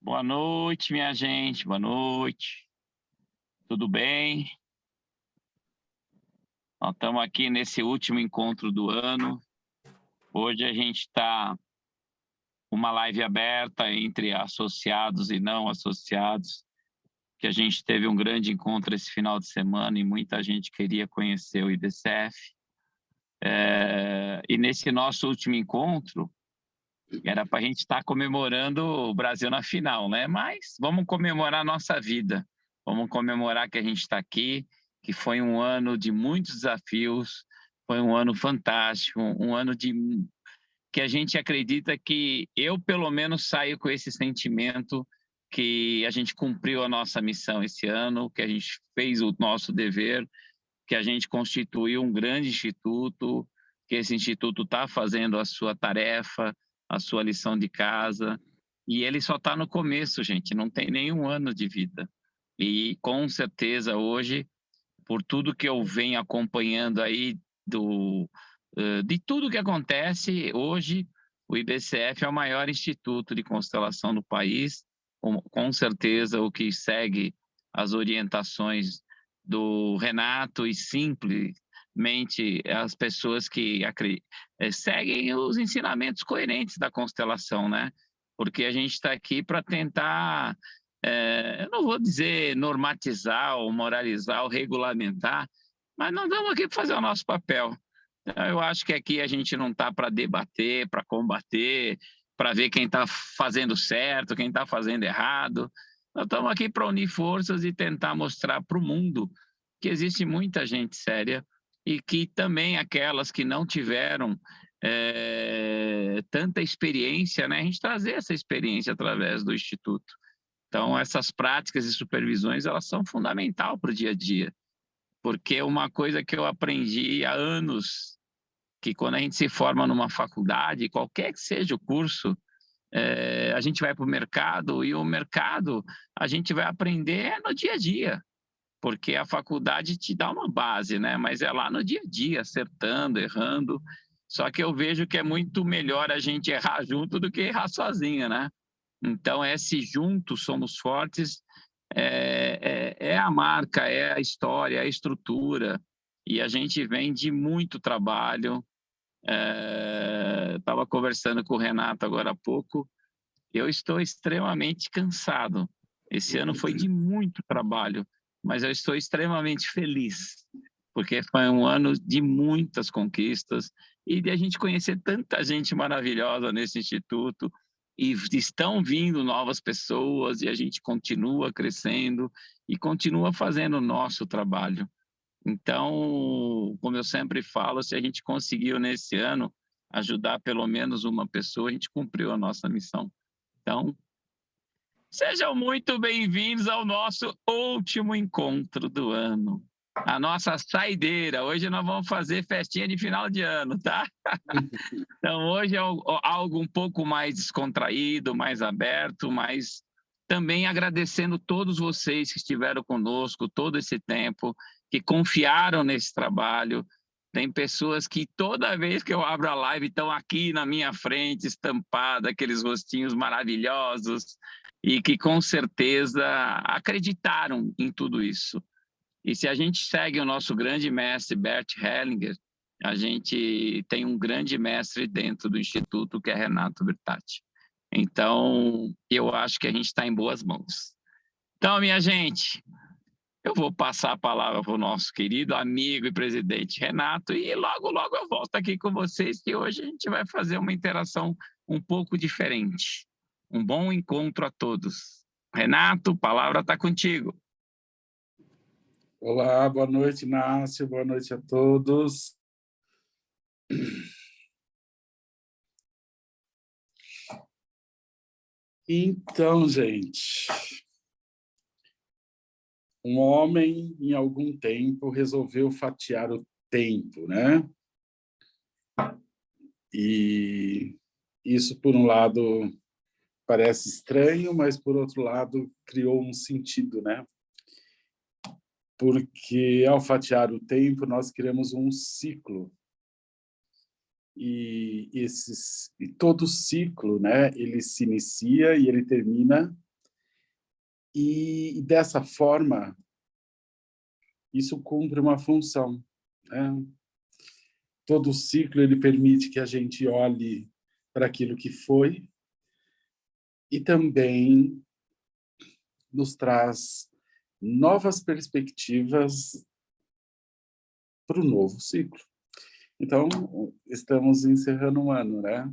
Boa noite, minha gente. Boa noite. Tudo bem? Nós estamos aqui nesse último encontro do ano. Hoje a gente está com uma live aberta entre associados e não associados, que a gente teve um grande encontro esse final de semana e muita gente queria conhecer o IBCF. E nesse nosso último encontro, era para a gente estar comemorando o Brasil na final, né? Mas vamos comemorar a nossa vida. Vamos comemorar que a gente está aqui, que foi um ano de muitos desafios, foi um ano fantástico, um ano que a gente acredita que eu, pelo menos, saio com esse sentimento que a gente cumpriu a nossa missão esse ano, que a gente fez o nosso dever, que a gente constituiu um grande instituto, que esse instituto está fazendo a sua tarefa, a sua lição de casa, e ele só está no começo, gente, não tem nenhum ano de vida. E com certeza hoje, por tudo que eu venho acompanhando aí de tudo que acontece hoje, o IBCF é o maior instituto de constelação do país, com certeza o que segue as orientações do Renato e simplesmente as pessoas que seguem os ensinamentos coerentes da constelação, né? Porque a gente está aqui para tentar, eu não vou dizer normatizar ou moralizar ou regulamentar, mas nós estamos aqui para fazer o nosso papel. Então, eu acho que aqui a gente não está para debater, para combater, para ver quem está fazendo certo, quem está fazendo errado. Nós estamos aqui para unir forças e tentar mostrar para o mundo que existe muita gente séria e que também aquelas que não tiveram tanta experiência, né? A gente trazer essa experiência através do Instituto. Então, essas práticas e supervisões, elas são fundamentais para o dia a dia, porque uma coisa que eu aprendi há anos, que quando a gente se forma numa faculdade, qualquer que seja o curso, a gente vai para o mercado, e o mercado a gente vai aprender no dia a dia, porque a faculdade te dá uma base, né? Mas é lá no dia a dia, acertando, errando. Só que eu vejo que é muito melhor a gente errar junto do que errar sozinho, né? Então, esse juntos somos fortes é a marca, é a história, é a estrutura. E a gente vem de muito trabalho. Estava conversando com o Renato agora há pouco. Eu estou extremamente cansado. Esse ano foi de muito trabalho, mas eu estou extremamente feliz, porque foi um ano de muitas conquistas e de a gente conhecer tanta gente maravilhosa nesse instituto, e estão vindo novas pessoas e a gente continua crescendo e continua fazendo o nosso trabalho. Então, como eu sempre falo, se a gente conseguiu nesse ano ajudar pelo menos uma pessoa, a gente cumpriu a nossa missão. Então, sejam muito bem-vindos ao nosso último encontro do ano. A nossa saideira. Hoje nós vamos fazer festinha de final de ano, tá? Então, hoje é algo um pouco mais descontraído, mais aberto, mas também agradecendo todos vocês que estiveram conosco todo esse tempo, que confiaram nesse trabalho. Tem pessoas que toda vez que eu abro a live estão aqui na minha frente, estampada, aqueles rostinhos maravilhosos, e que com certeza acreditaram em tudo isso. E se a gente segue o nosso grande mestre Bert Hellinger, a gente tem um grande mestre dentro do Instituto, que é Renato Bertatti. Então, eu acho que a gente está em boas mãos. Então, minha gente, eu vou passar a palavra para o nosso querido amigo e presidente Renato, e logo, logo eu volto aqui com vocês, que hoje a gente vai fazer uma interação um pouco diferente. Um bom encontro a todos. Renato, a palavra está contigo. Olá, boa noite, Inácio, boa noite a todos. Então, gente, um homem, em algum tempo, resolveu fatiar o tempo, né? E isso, por um lado, parece estranho, mas, por outro lado, criou um sentido, né? Porque, ao fatiar o tempo, nós criamos um ciclo. E todo ciclo, né, ele se inicia e ele termina E dessa forma, isso cumpre uma função, né? Todo ciclo ele permite que a gente olhe para aquilo que foi e também nos traz novas perspectivas para o novo ciclo. Então, estamos encerrando um ano, né?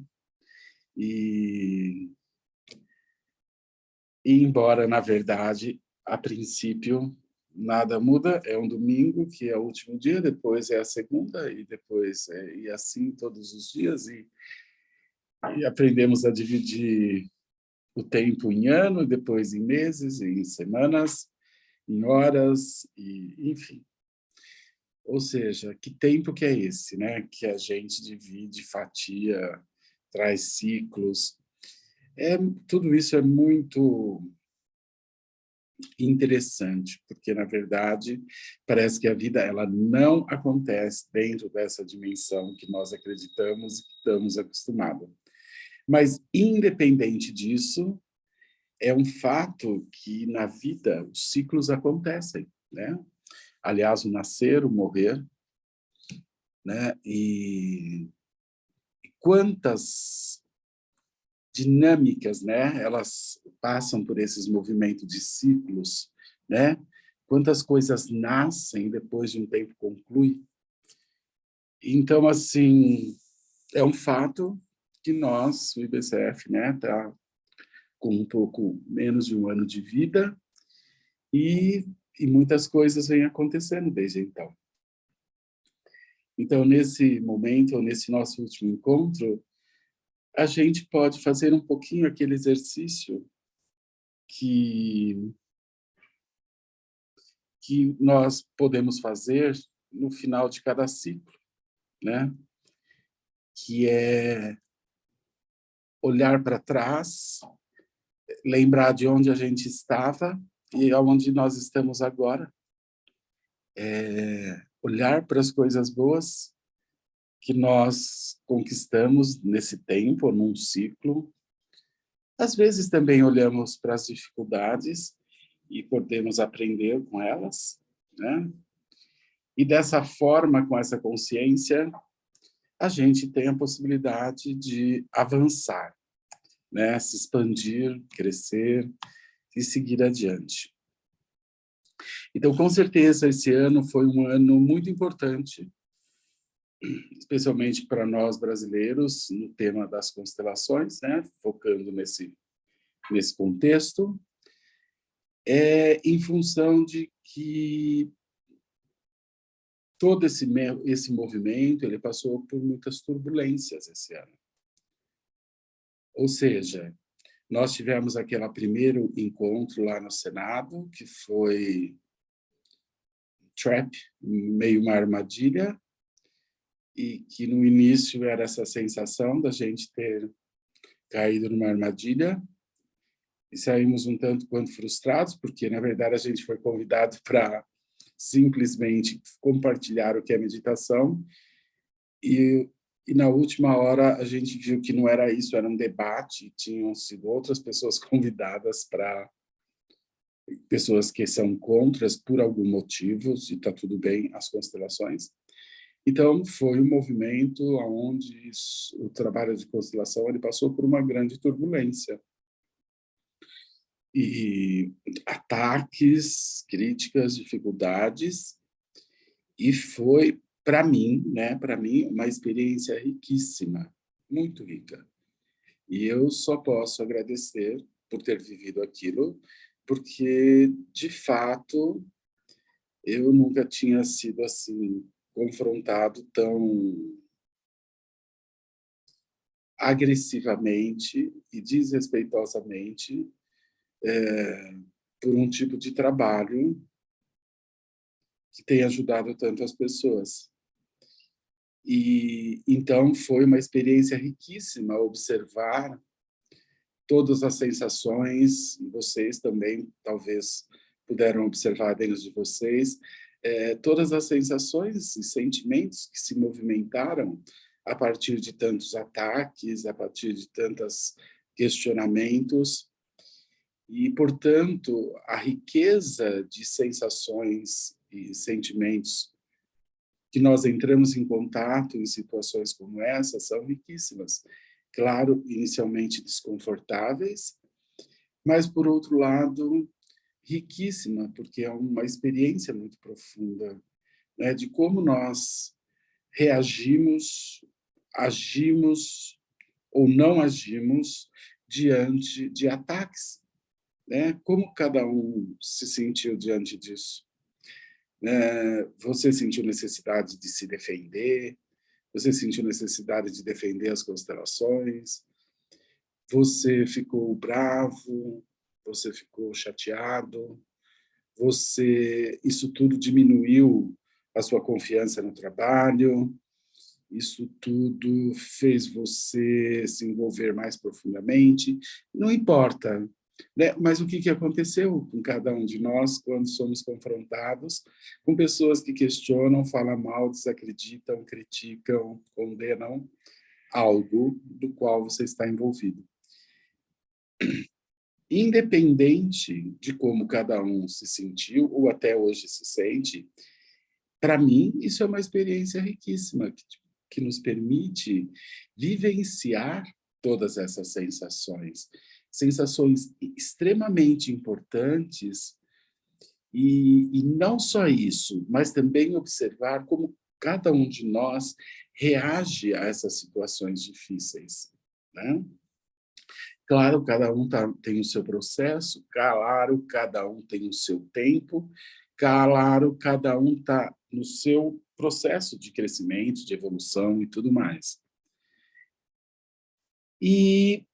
E embora, na verdade, a princípio, nada muda, é um domingo, que é o último dia, depois é a segunda, e depois e assim todos os dias, e aprendemos a dividir o tempo em ano, depois em meses, em semanas, em horas, e enfim. Ou seja, que tempo que é esse, né? Que a gente divide, fatia, traz ciclos. Tudo isso é muito interessante, porque, na verdade, parece que a vida ela não acontece dentro dessa dimensão que nós acreditamos e que estamos acostumados. Mas, independente disso, é um fato que, na vida, os ciclos acontecem, né? Aliás, o nascer, o morrer, né? E quantas dinâmicas, né? Elas passam por esses movimentos de ciclos, né? Quantas coisas nascem depois de um tempo conclui. Então, assim, é um fato que nós, o IBCF, né, tá com um pouco menos de um ano de vida e muitas coisas vêm acontecendo desde então. Então, nesse momento, ou nesse nosso último encontro, a gente pode fazer um pouquinho aquele exercício que nós podemos fazer no final de cada ciclo, né? Que é olhar para trás, lembrar de onde a gente estava e aonde nós estamos agora, olhar para as coisas boas que nós conquistamos nesse tempo, num ciclo. Às vezes também olhamos para as dificuldades e podemos aprender com elas, né? E dessa forma, com essa consciência, a gente tem a possibilidade de avançar, né? Se expandir, crescer e seguir adiante. Então, com certeza, esse ano foi um ano muito importante, especialmente para nós brasileiros, no tema das constelações, né? Focando nesse contexto, em função de que todo esse movimento ele passou por muitas turbulências esse ano. Ou seja, nós tivemos aquele primeiro encontro lá no Senado, que foi trap, meio uma armadilha, e que no início era essa sensação da gente ter caído numa armadilha, e saímos um tanto quanto frustrados, porque, na verdade, a gente foi convidado para simplesmente compartilhar o que é meditação, e na última hora a gente viu que não era isso, era um debate, tinham sido outras pessoas convidadas para pessoas que são contras por algum motivo, e está tudo bem, as constelações. Então, foi um movimento onde o trabalho de constelação ele passou por uma grande turbulência. E ataques, críticas, dificuldades, e foi, para mim, uma experiência riquíssima, muito rica. E eu só posso agradecer por ter vivido aquilo, porque, de fato, eu nunca tinha sido assim confrontado tão agressivamente e desrespeitosamente por um tipo de trabalho que tem ajudado tanto as pessoas. E então foi uma experiência riquíssima observar todas as sensações, vocês também talvez puderam observar dentro de vocês, todas as sensações e sentimentos que se movimentaram a partir de tantos ataques, a partir de tantos questionamentos. E, portanto, a riqueza de sensações e sentimentos que nós entramos em contato em situações como essa são riquíssimas. Claro, inicialmente desconfortáveis, mas, por outro lado, riquíssima, porque é uma experiência muito profunda, né, de como nós reagimos, agimos ou não agimos diante de ataques, né? Como cada um se sentiu diante disso? Você sentiu necessidade de se defender? Você sentiu necessidade de defender as constelações? Você ficou bravo? Você ficou chateado? Isso tudo diminuiu a sua confiança no trabalho? Isso tudo fez você se envolver mais profundamente? Não importa, né? Mas o que aconteceu com cada um de nós quando somos confrontados com pessoas que questionam, falam mal, desacreditam, criticam, condenam algo do qual você está envolvido? Independente de como cada um se sentiu ou até hoje se sente, para mim, isso é uma experiência riquíssima, que nos permite vivenciar todas essas sensações. Sensações extremamente importantes, e não só isso, mas também observar como cada um de nós reage a essas situações difíceis, né? Claro, cada um tem o seu processo, claro, cada um tem o seu tempo, claro, cada um está no seu processo de crescimento, de evolução e tudo mais. E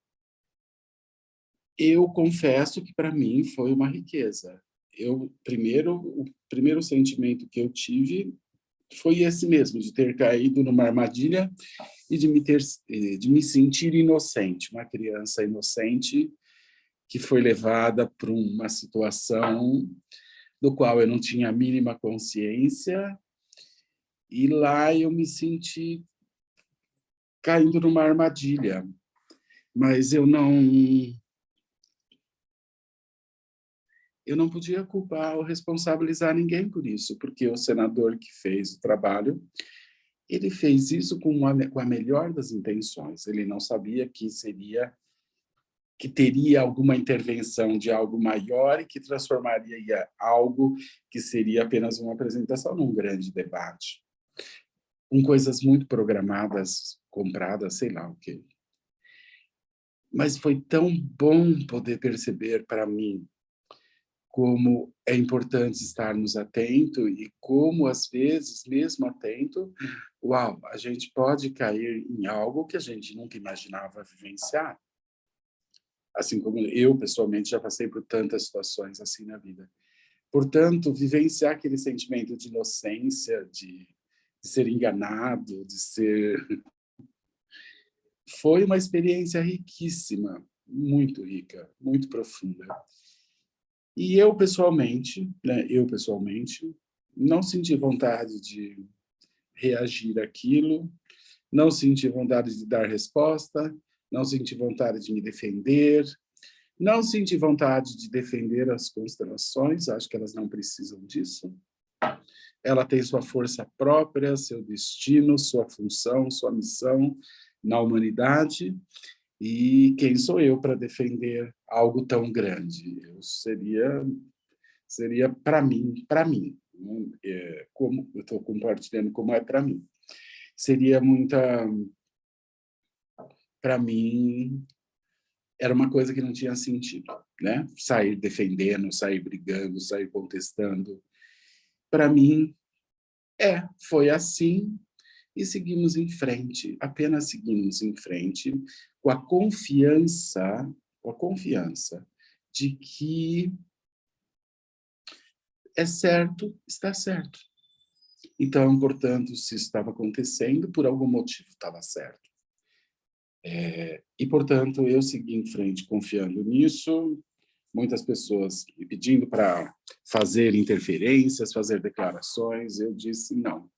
eu confesso que para mim foi uma riqueza. O primeiro sentimento que eu tive foi esse mesmo, de ter caído numa armadilha e de me sentir inocente, uma criança inocente que foi levada para uma situação do qual eu não tinha a mínima consciência, e lá eu me senti caindo numa armadilha. Mas eu não podia culpar ou responsabilizar ninguém por isso, porque o senador que fez o trabalho, ele fez isso com a melhor das intenções. Ele não sabia que teria alguma intervenção de algo maior e que transformaria algo que seria apenas uma apresentação num grande debate, com coisas muito programadas, compradas, sei lá o quê. Mas foi tão bom poder perceber para mim como é importante estarmos atentos e como, às vezes, mesmo atento, uau, a gente pode cair em algo que a gente nunca imaginava vivenciar. Assim como eu, pessoalmente, já passei por tantas situações assim na vida. Portanto, vivenciar aquele sentimento de inocência, de ser enganado, foi uma experiência riquíssima, muito rica, muito profunda. E eu, pessoalmente, não senti vontade de reagir àquilo, não senti vontade de dar resposta, não senti vontade de me defender, não senti vontade de defender as constelações, acho que elas não precisam disso. Ela tem sua força própria, seu destino, sua função, sua missão na humanidade. E quem sou eu para defender algo tão grande? Seria para mim, como eu estou compartilhando como é para mim. Seria para mim, era uma coisa que não tinha sentido, né? Sair defendendo, sair brigando, sair contestando. Para mim, foi assim, e seguimos em frente, apenas seguimos em frente, com a confiança de que é certo, está certo. Então, portanto, se estava acontecendo, por algum motivo estava certo. E, portanto, eu segui em frente confiando nisso, muitas pessoas me pedindo para fazer interferências, fazer declarações, eu disse não.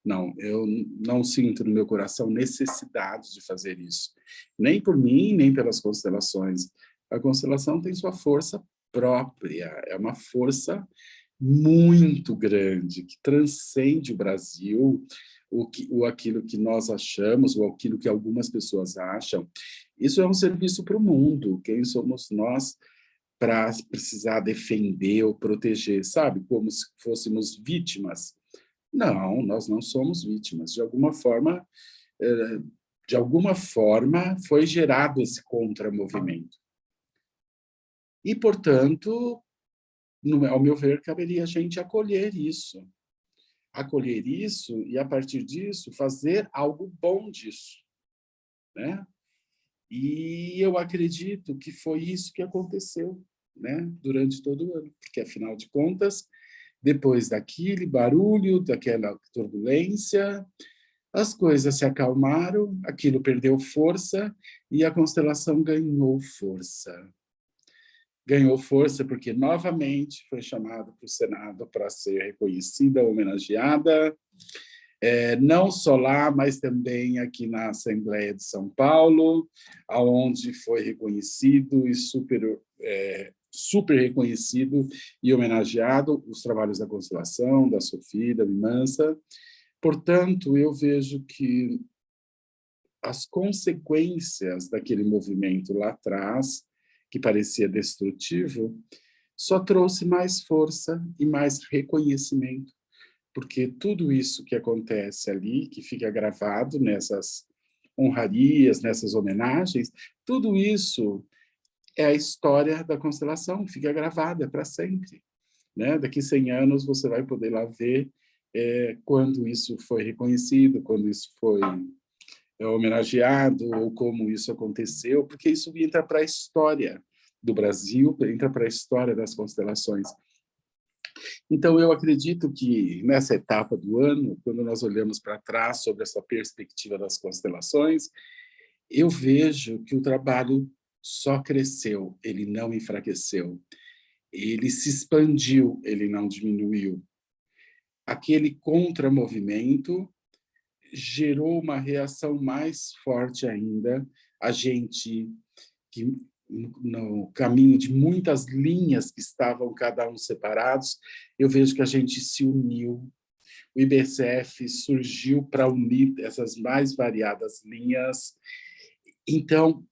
Não, eu não sinto no meu coração necessidade de fazer isso. Nem por mim, nem pelas constelações. A constelação tem sua força própria, é uma força muito grande, que transcende o Brasil, aquilo que nós achamos, ou aquilo que algumas pessoas acham. Isso é um serviço para o mundo. Quem somos nós para precisar defender ou proteger, sabe? Como se fôssemos vítimas. Não, nós não somos vítimas. De alguma forma foi gerado esse contramovimento. E, portanto, ao meu ver, caberia a gente acolher isso. Acolher isso e, a partir disso, fazer algo bom disso, né? E eu acredito que foi isso que aconteceu, né, durante todo o ano, porque, afinal de contas, depois daquele barulho, daquela turbulência, as coisas se acalmaram, aquilo perdeu força e a constelação ganhou força. Ganhou força porque, novamente, foi chamado para o Senado para ser reconhecida, homenageada, não só lá, mas também aqui na Assembleia de São Paulo, onde foi reconhecido e super reconhecido e homenageado os trabalhos da Constelação, da Sophie, da Mimansa. Portanto, eu vejo que as consequências daquele movimento lá atrás, que parecia destrutivo, só trouxe mais força e mais reconhecimento, porque tudo isso que acontece ali, que fica gravado nessas honrarias, nessas homenagens, tudo isso é a história da constelação, fica gravada para sempre, né? Daqui 100 anos você vai poder lá ver quando isso foi reconhecido, quando isso foi homenageado, ou como isso aconteceu, porque isso entra para a história do Brasil, entra para a história das constelações. Então, eu acredito que nessa etapa do ano, quando nós olhamos para trás sobre essa perspectiva das constelações, eu vejo que o trabalho só cresceu, ele não enfraqueceu. Ele se expandiu, ele não diminuiu. Aquele contramovimento gerou uma reação mais forte ainda. A gente, que no caminho de muitas linhas que estavam cada um separados, eu vejo que a gente se uniu. O IBCF surgiu para unir essas mais variadas linhas. Então,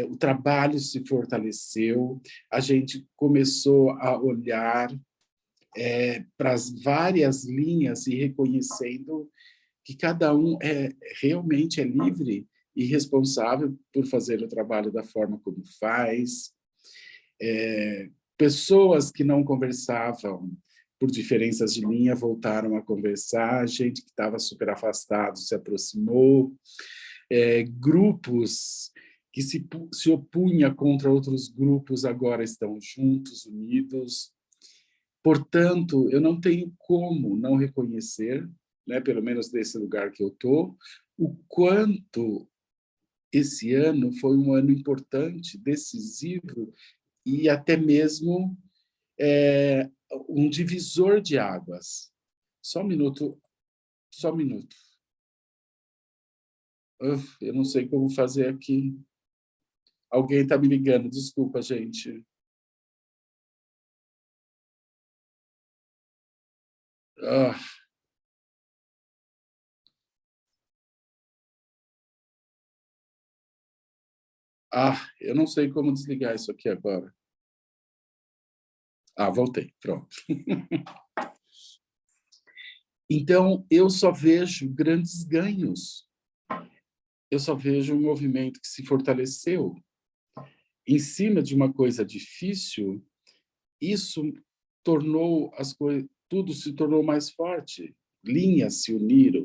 o trabalho se fortaleceu, a gente começou a olhar para as várias linhas e reconhecendo que cada um realmente é livre e responsável por fazer o trabalho da forma como faz. Pessoas que não conversavam por diferenças de linha voltaram a conversar, gente que estava super afastado se aproximou, grupos que se opunha contra outros grupos agora estão juntos, unidos. Portanto, eu não tenho como não reconhecer, né, pelo menos desse lugar que eu estou, o quanto esse ano foi um ano importante, decisivo e até mesmo um divisor de águas. Só um minuto, só um minuto. Eu não sei como fazer aqui. Alguém está me ligando, desculpa, gente. Eu não sei como desligar isso aqui agora. Voltei, pronto. Então, eu só vejo grandes ganhos. Eu só vejo um movimento que se fortaleceu. Em cima de uma coisa difícil, isso tornou as coisas, tudo se tornou mais forte. Linhas se uniram,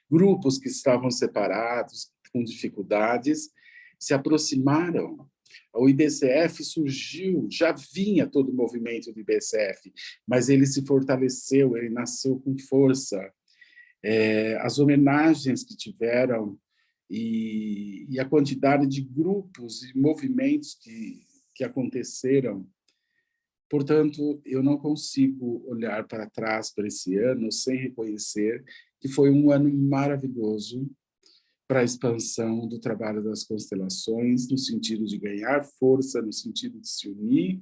grupos que estavam separados, com dificuldades, se aproximaram. O IBCF surgiu, já vinha todo o movimento do IBCF, mas ele se fortaleceu, ele nasceu com força. As homenagens que tiveram e a quantidade de grupos e movimentos que aconteceram. Portanto, eu não consigo olhar para trás para esse ano sem reconhecer que foi um ano maravilhoso, para a expansão do trabalho das constelações, no sentido de ganhar força, no sentido de se unir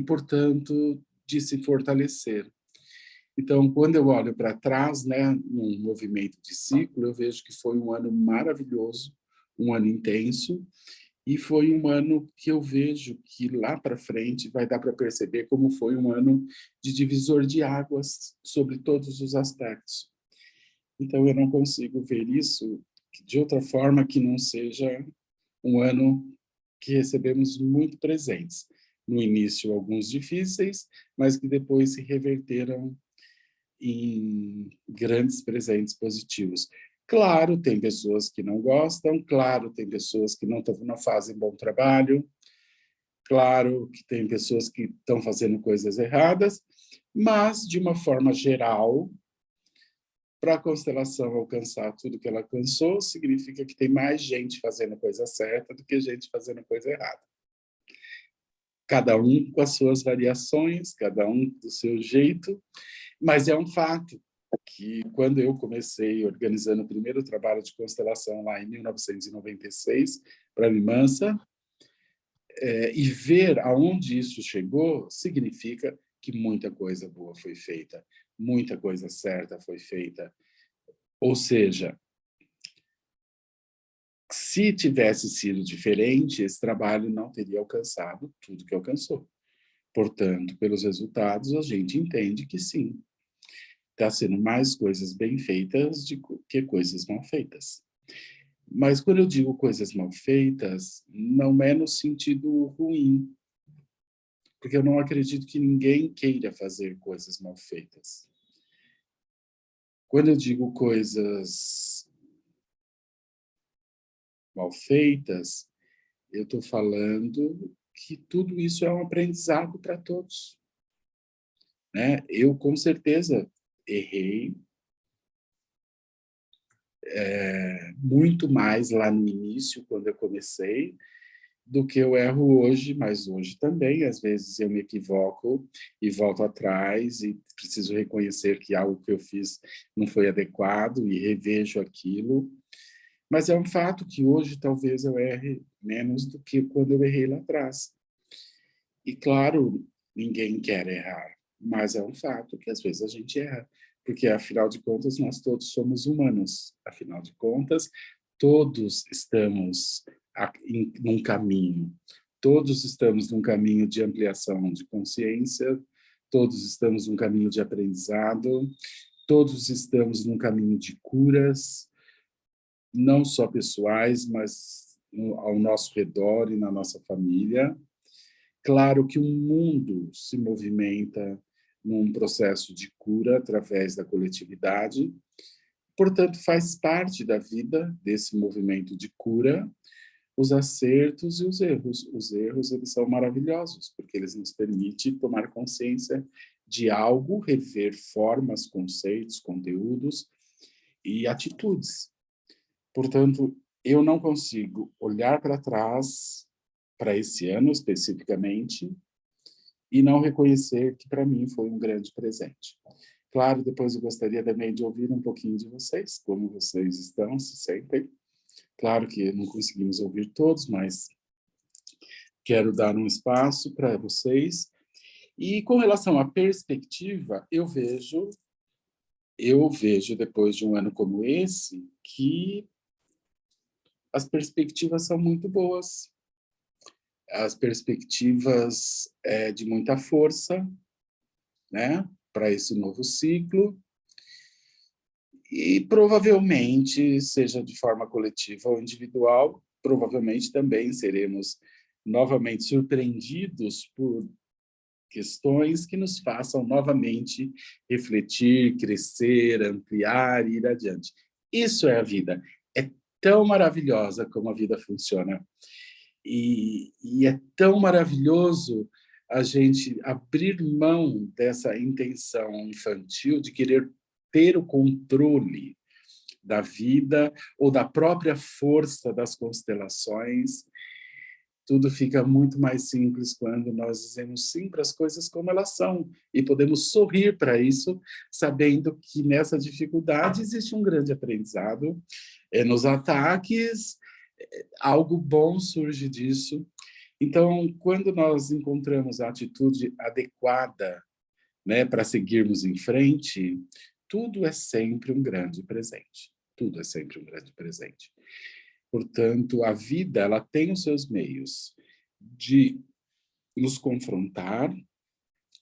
portanto, de se fortalecer. Então, quando eu olho para trás, né, num movimento de ciclo, eu vejo que foi um ano maravilhoso, um ano intenso, e foi um ano que eu vejo que lá para frente vai dar para perceber como foi um ano de divisor de águas sobre todos os aspectos. Então, eu não consigo ver isso de outra forma que não seja um ano que recebemos muito presentes. No início, alguns difíceis, mas que depois se reverteram em grandes presentes positivos. Claro, tem pessoas que não gostam, claro, tem pessoas que não fazem bom trabalho, claro que tem pessoas que estão fazendo coisas erradas, mas, de uma forma geral, para a constelação alcançar tudo que ela alcançou, significa que tem mais gente fazendo coisa certa do que gente fazendo coisa errada. Cada um com as suas variações, cada um do seu jeito, mas é um fato que, quando eu comecei organizando o primeiro trabalho de constelação lá em 1996, para a Mimansa, e ver aonde isso chegou, significa que muita coisa boa foi feita, muita coisa certa foi feita. Ou seja, se tivesse sido diferente, esse trabalho não teria alcançado tudo que alcançou. Portanto, pelos resultados, a gente entende que sim, está sendo mais coisas bem feitas do que coisas mal feitas. Mas quando eu digo coisas mal feitas, não é no sentido ruim, porque eu não acredito que ninguém queira fazer coisas mal feitas. Quando eu digo coisas mal feitas, eu estou falando que tudo isso é um aprendizado para todos, né? Eu, com certeza, errei muito mais lá no início, quando eu comecei, do que eu erro hoje, mas hoje também, às vezes, eu me equivoco e volto atrás e preciso reconhecer que algo que eu fiz não foi adequado e revejo aquilo. Mas é um fato que hoje talvez eu erre menos do que quando eu errei lá atrás. E, claro, ninguém quer errar, mas é um fato que às vezes a gente erra, porque, afinal de contas, nós todos somos humanos. Afinal de contas, todos estamos num caminho. Todos estamos num caminho de ampliação de consciência, todos estamos num caminho de aprendizado, todos estamos num caminho de curas, não só pessoais, mas ao nosso redor e na nossa família. Claro que o mundo se movimenta num processo de cura através da coletividade, portanto, faz parte da vida desse movimento de cura os acertos e os erros. Os erros, eles são maravilhosos, porque eles nos permitem tomar consciência de algo, rever formas, conceitos, conteúdos e atitudes. Portanto, eu não consigo olhar para trás, para esse ano especificamente, e não reconhecer que para mim foi um grande presente. Claro, depois eu gostaria também de ouvir um pouquinho de vocês, como vocês estão, se sentem. Claro que não conseguimos ouvir todos, mas quero dar um espaço para vocês. E com relação à perspectiva, eu vejo, depois de um ano como esse, que as perspectivas são muito boas. As perspectivas de muita força, né, para esse novo ciclo, e provavelmente, seja de forma coletiva ou individual, provavelmente também seremos novamente surpreendidos por questões que nos façam novamente refletir, crescer, ampliar e ir adiante. Isso é a vida. É tão maravilhosa como a vida funciona. E é tão maravilhoso a gente abrir mão dessa intenção infantil de querer ter o controle da vida ou da própria força das constelações. Tudo fica muito mais simples quando nós dizemos sim para as coisas como elas são e podemos sorrir para isso, sabendo que nessa dificuldade existe um grande aprendizado, nos ataques, algo bom surge disso. Então, quando nós encontramos a atitude adequada, né, para seguirmos em frente, tudo é sempre um grande presente. Tudo é sempre um grande presente. Portanto, a vida, ela tem os seus meios de nos confrontar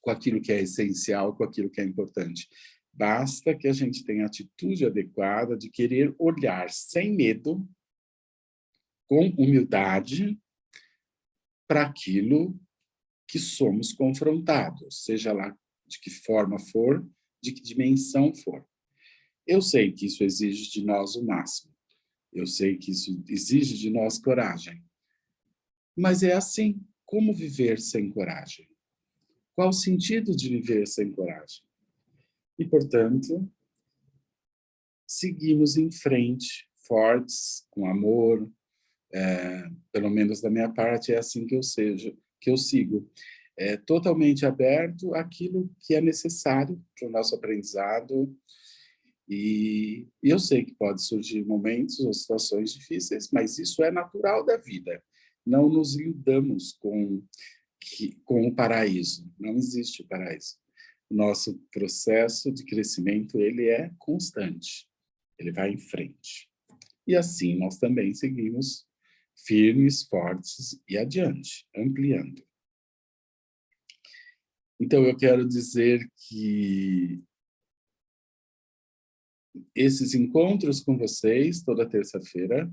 com aquilo que é essencial, com aquilo que é importante. Basta que a gente tenha a atitude adequada de querer olhar sem medo, com humildade, para aquilo que somos confrontados, seja lá de que forma for, de que dimensão for. Eu sei que isso exige de nós o máximo. Eu sei que isso exige de nós coragem. Mas é assim, como viver sem coragem? Qual o sentido de viver sem coragem? E, portanto, seguimos em frente, fortes, com amor, pelo menos da minha parte é assim que eu sigo. Totalmente aberto àquilo que é necessário para o nosso aprendizado, e eu sei que pode surgir momentos ou situações difíceis, mas isso é natural da vida. Não nos iludamos com o paraíso, não existe o paraíso. O nosso processo de crescimento, ele é constante, ele vai em frente. E assim nós também seguimos firmes, fortes e adiante, ampliando. Então eu quero dizer que esses encontros com vocês, toda terça-feira,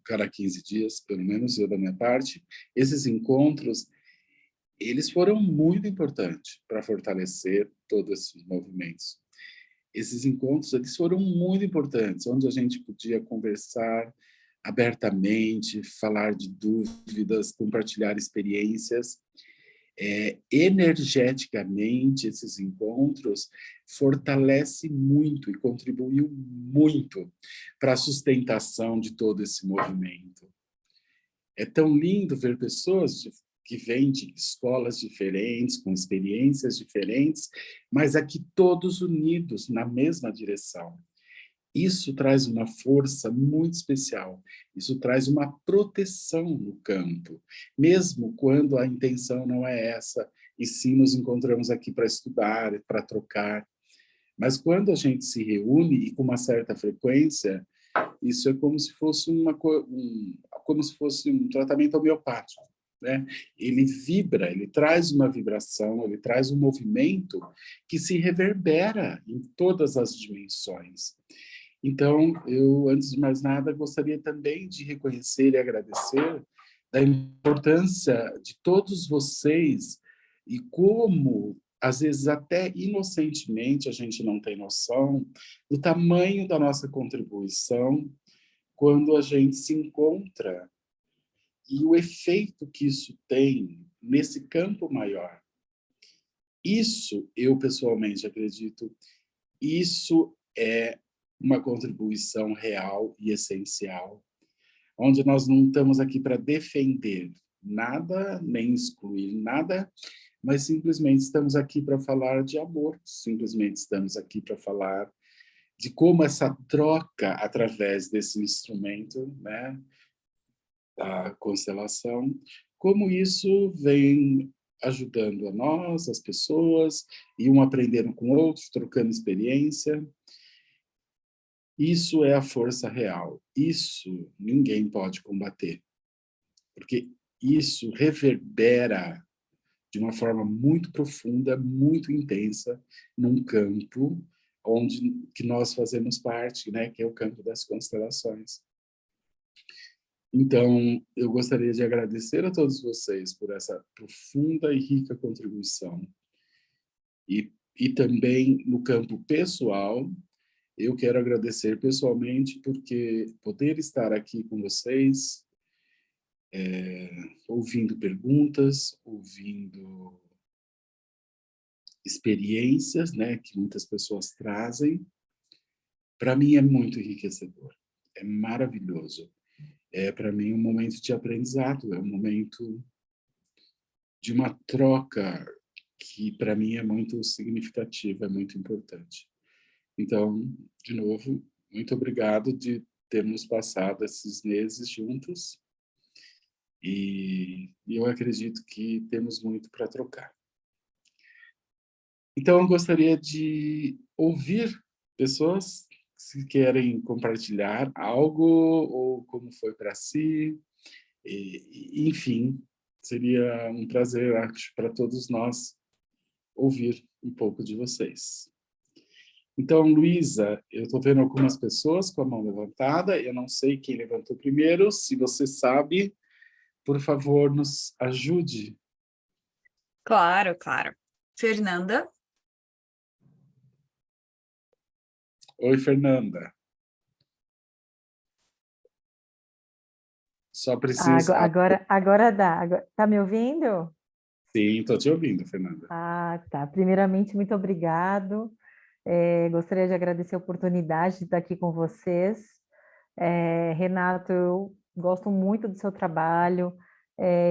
cada 15 dias, pelo menos eu da minha parte, esses encontros, eles foram muito importantes para fortalecer todos esses movimentos. Esses encontros, eles foram muito importantes, onde a gente podia conversar abertamente, falar de dúvidas, compartilhar experiências. Energeticamente, esses encontros fortalecem muito e contribuiu muito para a sustentação de todo esse movimento. É tão lindo ver pessoas que vêm de escolas diferentes, com experiências diferentes, mas aqui todos unidos na mesma direção. Isso traz uma força muito especial, isso traz uma proteção no campo, mesmo quando a intenção não é essa, e sim nos encontramos aqui para estudar, para trocar. Mas quando a gente se reúne, e com uma certa frequência, isso é como se fosse como se fosse um tratamento homeopático, né? Ele vibra, ele traz uma vibração, ele traz um movimento que se reverbera em todas as dimensões. Então, eu, antes de mais nada, gostaria também de reconhecer e agradecer da importância de todos vocês e como, às vezes, até inocentemente, a gente não tem noção do tamanho da nossa contribuição quando a gente se encontra e o efeito que isso tem nesse campo maior. Isso, eu pessoalmente acredito, isso é uma contribuição real e essencial, onde nós não estamos aqui para defender nada, nem excluir nada, mas simplesmente estamos aqui para falar de amor, simplesmente estamos aqui para falar de como essa troca através desse instrumento, né, da constelação, como isso vem ajudando a nós, as pessoas, e um aprendendo com o outro, trocando experiência. Isso é a força real. Isso ninguém pode combater, porque isso reverbera de uma forma muito profunda, muito intensa, num campo que nós fazemos parte, né, que é o campo das constelações. Então, eu gostaria de agradecer a todos vocês por essa profunda e rica contribuição. E também no campo pessoal, eu quero agradecer pessoalmente porque poder estar aqui com vocês, ouvindo perguntas, ouvindo experiências, né, que muitas pessoas trazem, para mim é muito enriquecedor, é maravilhoso. É para mim um momento de aprendizado, é um momento de uma troca que para mim é muito significativa, é muito importante. Então, de novo, Muito obrigado de termos passado esses meses juntos. E eu acredito que temos muito para trocar. Então, eu gostaria de ouvir pessoas que querem compartilhar algo ou como foi para si. Enfim, seria um prazer, acho, para todos nós ouvir um pouco de vocês. Então, Luísa, eu estou vendo algumas pessoas com a mão levantada, eu não sei quem levantou primeiro, se você sabe, por favor, nos ajude. Claro, claro. Fernanda? Oi, Fernanda. Só precisa... Agora dá. Tá me ouvindo? Sim, estou te ouvindo, Fernanda. Tá. Primeiramente, muito obrigado. Gostaria de agradecer a oportunidade de estar aqui com vocês. Renato, eu gosto muito do seu trabalho.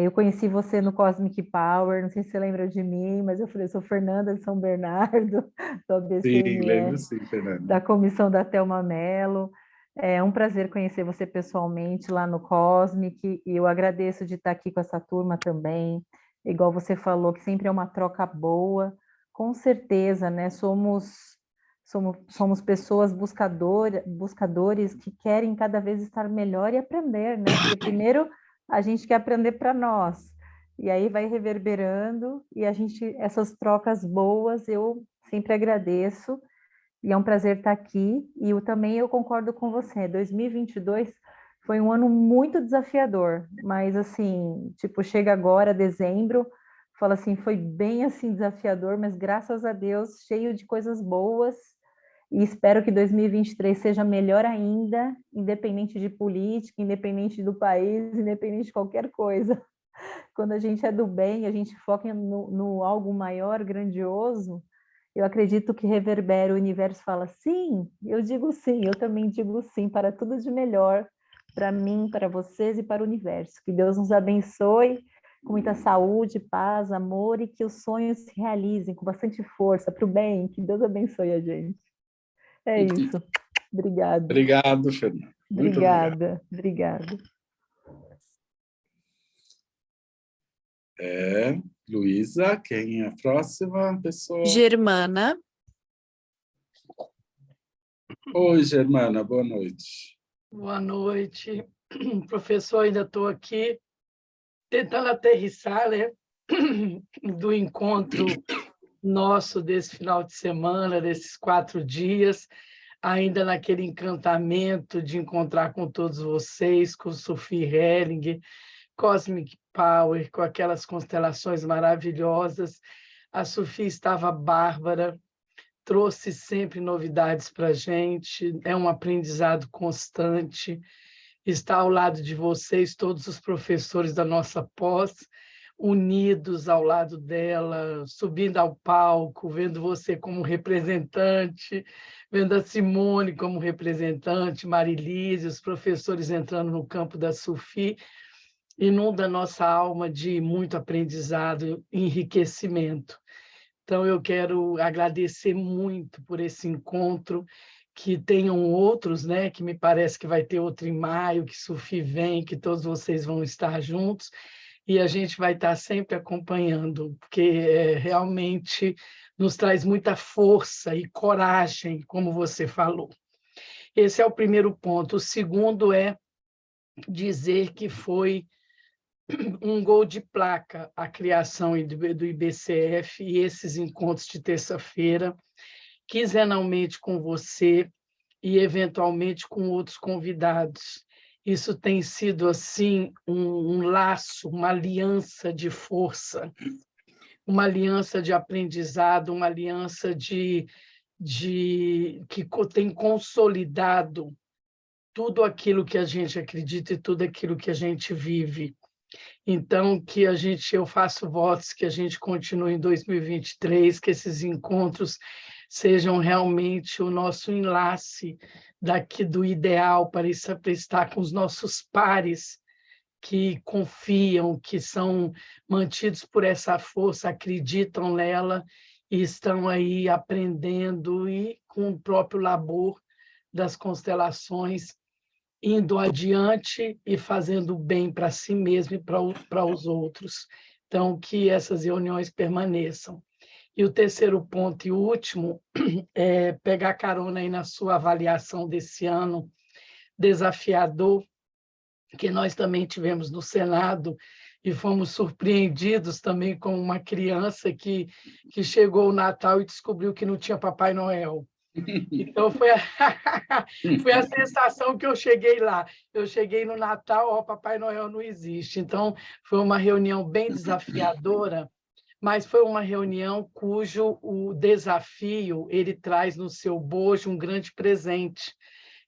Eu conheci você no Cosmic Power, não sei se você lembra de mim, mas eu falei, eu sou Fernanda de São Bernardo, do Sim, lembro ABCMR, sim, Fernanda. da comissão da Thelma Mello. É um prazer conhecer você pessoalmente lá no Cosmic, e eu agradeço de estar aqui com essa turma também. Igual você falou, que sempre é uma troca boa. Com certeza, né? Somos pessoas buscadores que querem cada vez estar melhor e aprender, né? Porque primeiro a gente quer aprender para nós, e aí vai reverberando, e essas trocas boas eu sempre agradeço, e é um prazer estar aqui. E eu concordo com você, 2022 foi um ano muito desafiador, mas assim, tipo, chega agora, dezembro, fala assim, foi bem assim desafiador, mas graças a Deus, cheio de coisas boas, e espero que 2023 seja melhor ainda, independente de política, independente do país, independente de qualquer coisa. Quando a gente é do bem, a gente foca no algo maior, grandioso, eu acredito que reverbera, o universo fala sim, eu digo sim, eu também digo sim para tudo de melhor, para mim, para vocês e para o universo. Que Deus nos abençoe com muita saúde, paz, amor, e que os sonhos se realizem com bastante força para o bem. Que Deus abençoe a gente. É isso. Obrigada. Obrigado, Fernanda. Muito obrigado. Obrigada. Luísa, quem é a próxima pessoa? Germana. Oi, Germana, boa noite. Boa noite. Professor, ainda estou aqui tentando aterrissar, né, do encontro nosso desse final de semana, desses 4 dias, ainda naquele encantamento de encontrar com todos vocês, com Sophie Helling, Cosmic Power, com aquelas constelações maravilhosas. A Sophie estava bárbara, trouxe sempre novidades para a gente, é um aprendizado constante. Estar ao lado de vocês, todos os professores da nossa pós, unidos ao lado dela, subindo ao palco, vendo você como representante, vendo a Simone como representante, Marilise, os professores entrando no campo da Sophie, inunda a nossa alma de muito aprendizado e enriquecimento. Então, eu quero agradecer muito por esse encontro, que tenham outros, né? Que me parece que vai ter outro em maio, que Sophie vem, que todos vocês vão estar juntos, e a gente vai estar sempre acompanhando, porque realmente nos traz muita força e coragem, como você falou. Esse é o primeiro ponto. O segundo é dizer que foi um gol de placa a criação do IBCF e esses encontros de terça-feira, quinzenalmente com você e, eventualmente, com outros convidados. Isso tem sido, assim, um laço, uma aliança de força, uma aliança de aprendizado, uma aliança que tem consolidado tudo aquilo que a gente acredita e tudo aquilo que a gente vive. Então, eu faço votos que a gente continue em 2023, que esses encontros sejam realmente o nosso enlace daqui do ideal para estar com os nossos pares que confiam, que são mantidos por essa força, acreditam nela e estão aí aprendendo e com o próprio labor das constelações, indo adiante e fazendo bem para si mesmo e para os outros. Então, que essas reuniões permaneçam. E o terceiro ponto e último é pegar carona aí na sua avaliação desse ano desafiador, que nós também tivemos no Senado, e fomos surpreendidos também com uma criança que chegou o Natal e descobriu que não tinha Papai Noel. Então, foi a sensação que eu cheguei lá. Eu cheguei no Natal, ó, Papai Noel não existe. Então, foi uma reunião bem desafiadora, mas foi uma reunião cujo o desafio ele traz no seu bojo um grande presente,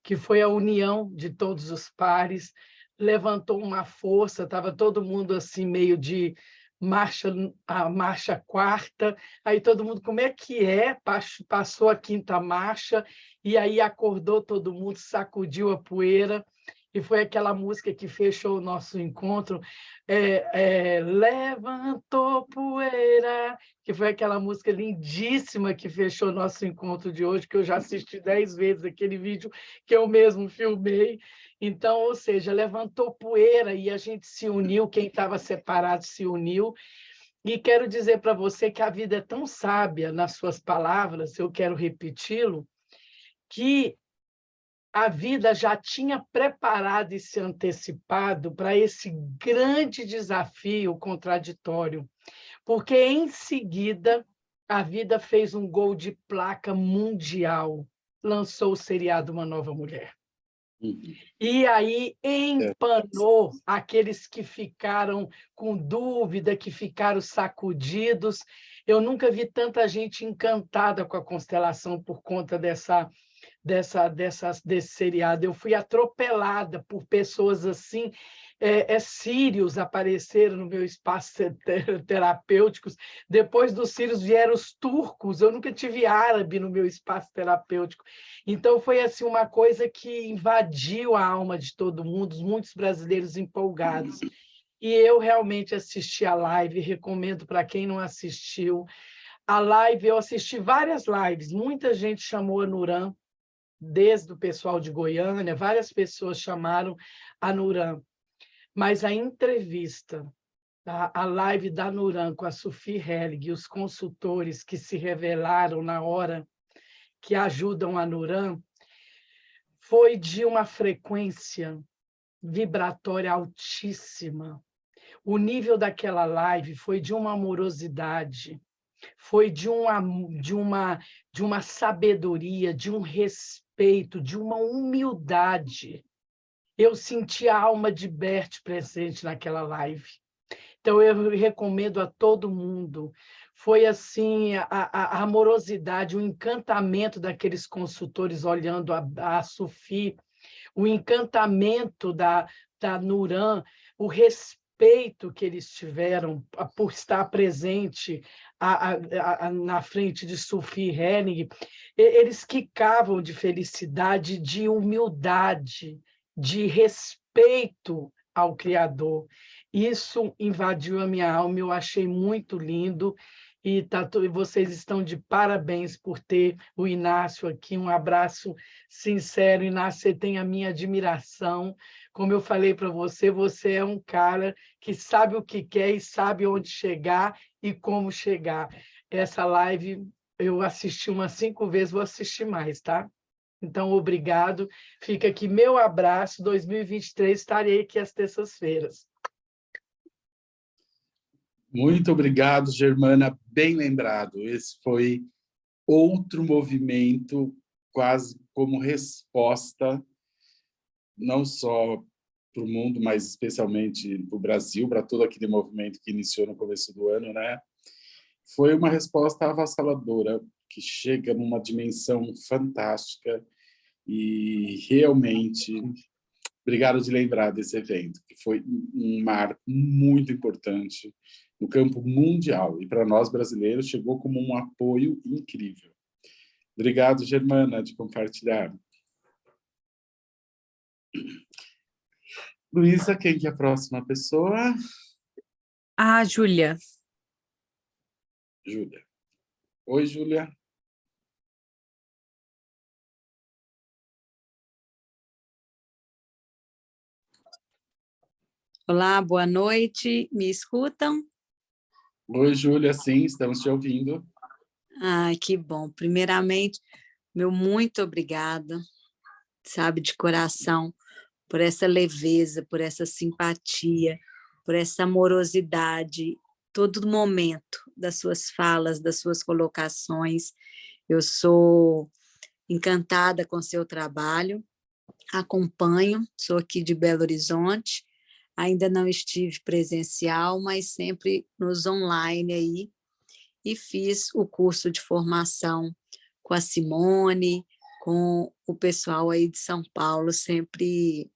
que foi a união de todos os pares, levantou uma força, estava todo mundo assim meio de a marcha quarta, aí todo mundo, como é que é? Passou a quinta marcha, e aí acordou todo mundo, sacudiu a poeira, e foi aquela música que fechou o nosso encontro, Levantou Poeira, que foi aquela música lindíssima que fechou o nosso encontro de hoje, que eu já assisti 10 vezes aquele vídeo que eu mesmo filmei. Então, ou seja, levantou poeira e a gente se uniu, quem estava separado se uniu. E quero dizer para você que a vida é tão sábia nas suas palavras, eu quero repeti-lo, que a vida já tinha preparado e se antecipado para esse grande desafio contraditório, porque em seguida a vida fez um gol de placa mundial, lançou o seriado Uma Nova Mulher. E aí empanou aqueles que ficaram com dúvida, que ficaram sacudidos. Eu nunca vi tanta gente encantada com a constelação por conta desse seriado. Eu fui atropelada por pessoas assim, sírios apareceram no meu espaço terapêuticos. Depois dos sírios vieram os turcos. Eu nunca tive árabe no meu espaço terapêutico. Então foi assim uma coisa que invadiu a alma de todo mundo, muitos brasileiros empolgados. E eu realmente assisti a live, recomendo para quem não assistiu. A live, eu assisti várias lives, muita gente chamou a Nuran, desde o pessoal de Goiânia, várias pessoas chamaram a Nuran. Mas a entrevista, a live da Nuran com a Sophie Hellig e os consultores que se revelaram na hora que ajudam a Nuran, foi de uma frequência vibratória altíssima. O nível daquela live foi de uma amorosidade, foi de uma sabedoria, de um respeito, de uma humildade. Eu senti a alma de Bert presente naquela live. Então, eu recomendo a todo mundo. Foi assim, a amorosidade, o encantamento daqueles consultores olhando a Sophie, o encantamento da Nuran, o respeito que eles tiveram por estar presente na frente de Sophie Henning. Eles quicavam de felicidade, de humildade, de respeito ao Criador. Isso invadiu a minha alma, eu achei muito lindo, e vocês estão de parabéns por ter o Inácio aqui. Um abraço sincero, Inácio, você tem a minha admiração. Como eu falei para você, você é um cara que sabe o que quer e sabe onde chegar e como chegar. Essa live eu assisti umas 5 vezes, vou assistir mais, tá? Então, obrigado. Fica aqui meu abraço. 2023 estarei aqui às terças-feiras. Muito obrigado, Germana. Bem lembrado. Esse foi outro movimento, quase como resposta, não só para o mundo, mas especialmente para o Brasil, para todo aquele movimento que iniciou no começo do ano, né? Foi uma resposta avassaladora, que chega numa dimensão fantástica e realmente... Obrigado de lembrar desse evento, que foi um marco muito importante no campo mundial, e para nós brasileiros chegou como um apoio incrível. Obrigado, Germana, de compartilhar. Luísa, quem que é a próxima pessoa? A Júlia. Júlia. Oi, Júlia. Olá, boa noite. Me escutam? Oi, Júlia, sim, estamos te ouvindo. Ai, que bom. Primeiramente, meu muito obrigada, sabe, de coração, por essa leveza, por essa simpatia, por essa amorosidade, todo momento das suas falas, das suas colocações. Eu sou encantada com seu trabalho, acompanho, sou aqui de Belo Horizonte, ainda não estive presencial, mas sempre nos online aí, e fiz o curso de formação com a Simone, com o pessoal aí de São Paulo, sempre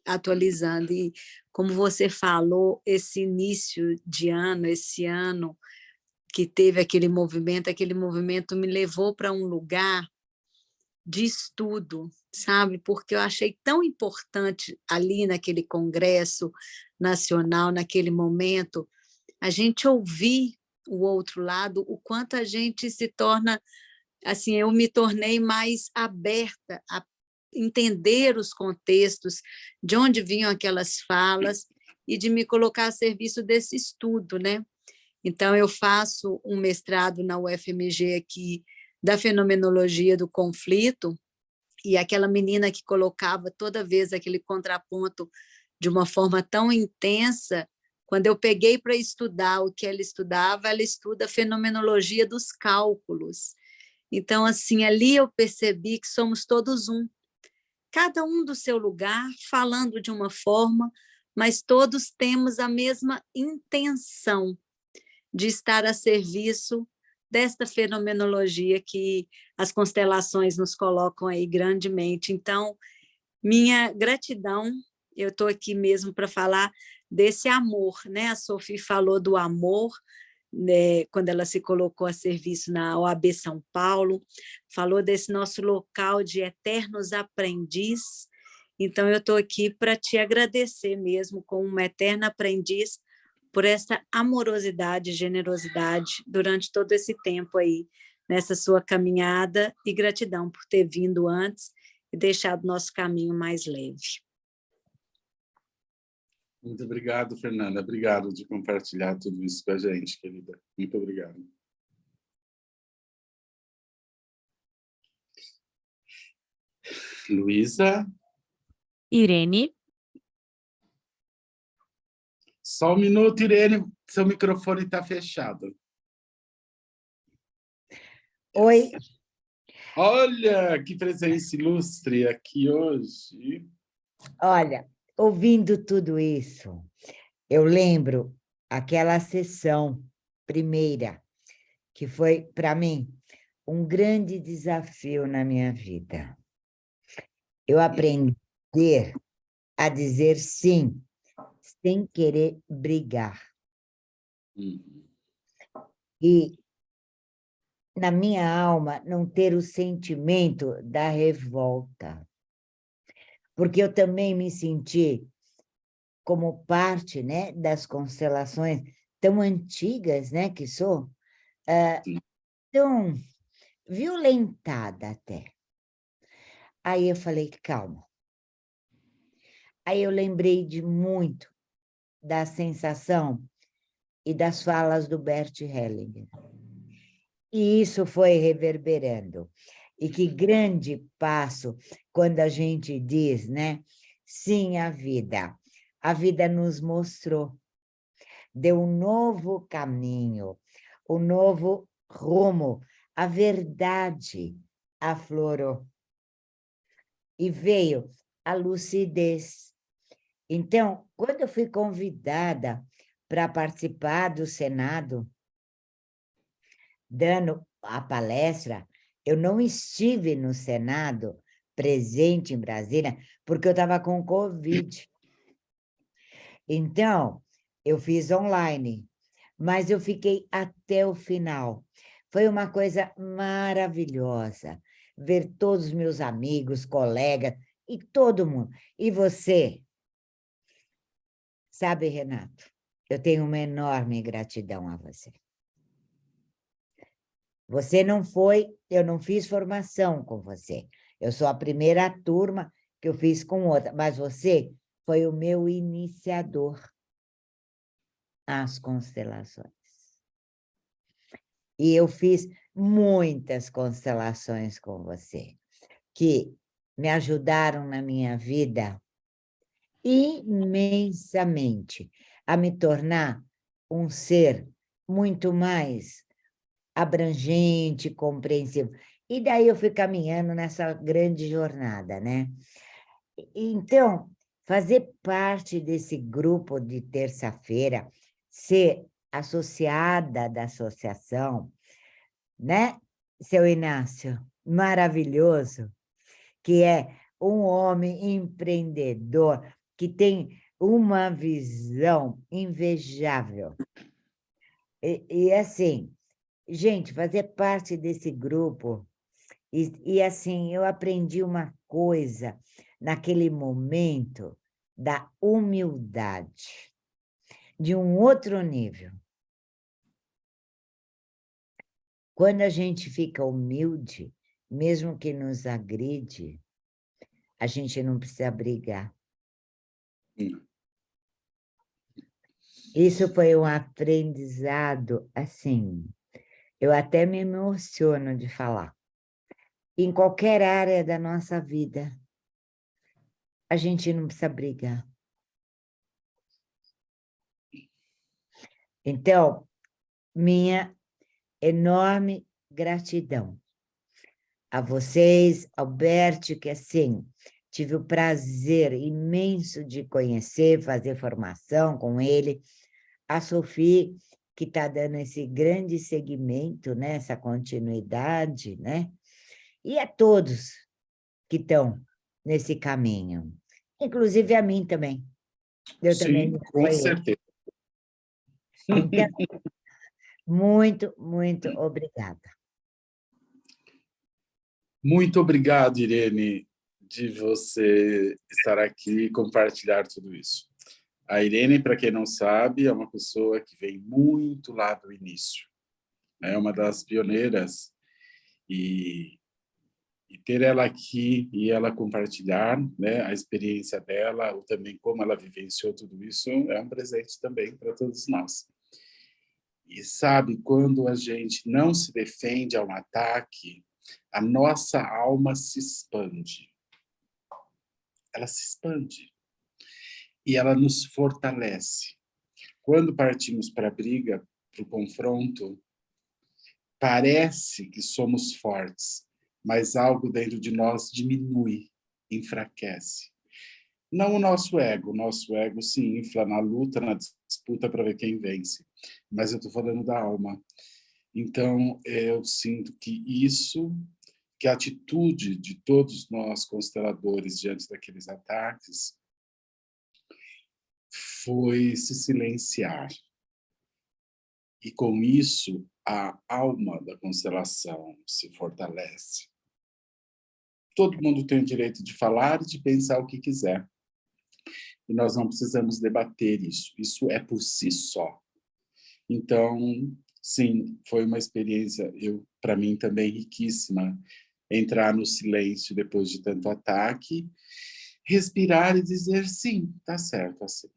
atualizando. E como você falou, esse início de ano, esse ano que teve aquele movimento me levou para um lugar de estudo, sabe? Porque eu achei tão importante ali naquele congresso nacional, naquele momento, a gente ouvir o outro lado, o quanto a gente se torna, assim, eu me tornei mais aberta a entender os contextos, de onde vinham aquelas falas, e de me colocar a serviço desse estudo, né? Então, eu faço um mestrado na UFMG aqui, da fenomenologia do conflito, e aquela menina que colocava toda vez aquele contraponto de uma forma tão intensa, quando eu peguei para estudar o que ela estudava, ela estuda a fenomenologia dos cálculos. Então, assim, ali eu percebi que somos todos um, cada um do seu lugar, falando de uma forma, mas todos temos a mesma intenção de estar a serviço desta fenomenologia que as constelações nos colocam aí grandemente. Então, minha gratidão, eu estou aqui mesmo para falar desse amor, né? A Sophie falou do amor, né, quando ela se colocou a serviço na OAB São Paulo, falou desse nosso local de eternos aprendiz. Então, eu estou aqui para te agradecer mesmo, como uma eterna aprendiz, por essa amorosidade e generosidade durante todo esse tempo aí, nessa sua caminhada, e gratidão por ter vindo antes e deixado nosso caminho mais leve. Muito obrigado, Fernanda. Obrigado de compartilhar tudo isso com a gente, querida. Muito obrigado. Luísa? Irene? Só um minuto, Irene. Seu microfone está fechado. Oi. Olha, que presença ilustre aqui hoje. Olha, ouvindo tudo isso, eu lembro aquela sessão primeira, que foi, para mim, um grande desafio na minha vida. Eu aprendi a dizer sim, sem querer brigar. E, na minha alma, não ter o sentimento da revolta. Porque eu também me senti como parte, né, das constelações tão antigas, né, que sou, tão violentada até. Aí eu falei, calma. Aí eu lembrei de muito da sensação e das falas do Bert Hellinger. E isso foi reverberando. E que grande passo quando a gente diz, né, sim à vida. A vida nos mostrou, deu um novo caminho, um novo rumo, a verdade aflorou. E veio a lucidez. Então, quando eu fui convidada para participar do Senado, dando a palestra, eu não estive no Senado, presente em Brasília, porque eu estava com Covid. Então, eu fiz online, mas eu fiquei até o final. Foi uma coisa maravilhosa ver todos os meus amigos, colegas e todo mundo. E você? Sabe, Renato, eu tenho uma enorme gratidão a você. Você não foi, eu não fiz formação com você. Eu sou a primeira turma que eu fiz com outra, mas você foi o meu iniciador. as constelações. E eu fiz muitas constelações com você, que me ajudaram na minha vida imensamente a me tornar um ser muito mais abrangente, compreensivo. E daí eu fui caminhando nessa grande jornada, né? Então, fazer parte desse grupo de terça-feira, ser associada da associação, né, seu Inácio? Maravilhoso, que é um homem empreendedor, que tem uma visão invejável. E assim, gente, fazer parte desse grupo, assim, eu aprendi uma coisa naquele momento da humildade, de um outro nível. Quando a gente fica humilde, mesmo que nos agride, a gente não precisa brigar. Isso foi um aprendizado, assim, eu até me emociono de falar. Em qualquer área da nossa vida, a gente não precisa brigar. Então, minha enorme gratidão a vocês, Alberto, que assim, tive o prazer imenso de conhecer, fazer formação com ele, a Sophie, que está dando esse grande segmento, né, essa continuidade, né? E a todos que estão nesse caminho, inclusive a mim também. Eu também Sim, me com conheço. certeza. Então, muito, muito obrigada. Muito obrigado, Irene, de você estar aqui e compartilhar tudo isso. A Irene, para quem não sabe, é uma pessoa que vem muito lá do início. É uma das pioneiras e ter ela aqui e ela compartilhar, né, a experiência dela, ou também como ela vivenciou tudo isso, é um presente também para todos nós. E sabe, quando a gente não se defende a um ataque, a nossa alma se expande. Ela se expande. E ela nos fortalece. Quando partimos para a briga, para o confronto, parece que somos fortes, mas algo dentro de nós diminui, enfraquece. Não o nosso ego se infla na luta, na disputa para ver quem vence. Mas eu estou falando da alma. Então, eu sinto que que a atitude de todos nós consteladores diante daqueles ataques foi se silenciar. E com isso, a alma da constelação se fortalece. Todo mundo tem o direito de falar e de pensar o que quiser. E nós não precisamos debater isso. Isso é por si só. Então, sim, foi uma experiência, para mim também riquíssima, entrar no silêncio depois de tanto ataque, respirar e dizer sim, tá certo assim.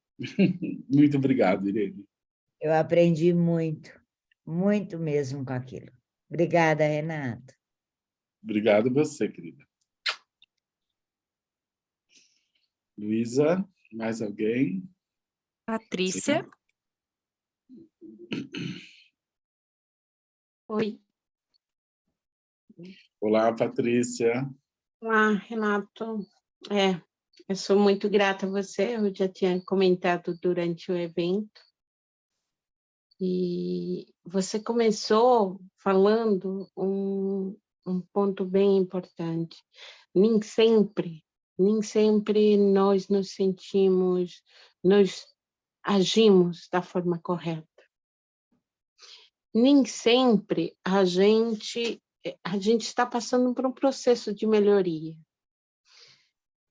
Muito obrigado, Irene. Eu aprendi muito mesmo com aquilo. Obrigada, Renato. Obrigado você, querida. Luísa, mais alguém? Patrícia. Sim. Oi. Olá, Patrícia. Olá, Renato. Eu sou muito grata a você, eu já tinha comentado durante o evento. E você começou falando um ponto bem importante. Nem sempre nós nos sentimos, nós agimos da forma correta. Nem sempre a gente está passando por um processo de melhoria.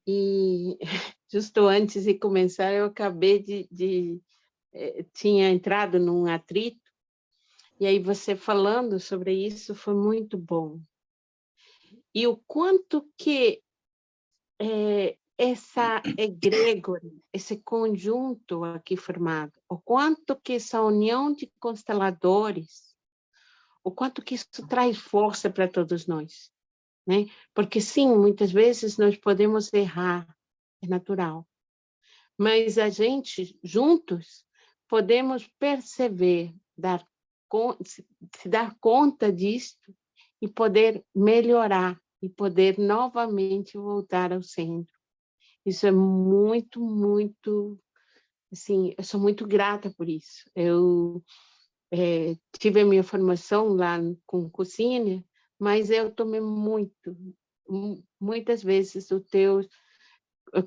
E justo antes de começar, eu acabei tinha entrado num atrito, e aí você falando sobre isso foi muito bom. E o quanto que essa egrégora, esse conjunto aqui formado, o quanto que essa união de consteladores, o quanto que isso traz força para todos nós, né? Porque sim, muitas vezes nós podemos errar, é natural, mas a gente, juntos, podemos perceber, se dar conta disto e poder melhorar, e poder novamente voltar ao centro. Isso é muito, muito, assim, eu sou muito grata por isso. Eu tive a minha formação lá com cozinha, mas eu tomei muitas vezes os teus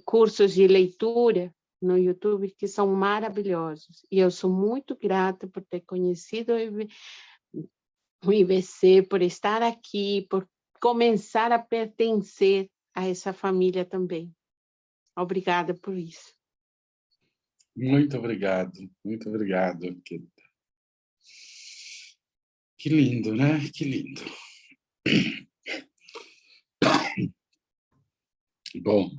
cursos de leitura no YouTube, que são maravilhosos. E eu sou muito grata por ter conhecido o IBC, por estar aqui, por começar a pertencer a essa família também. Obrigada por isso. Muito obrigado, querida. Que lindo, né? Que lindo. Bom,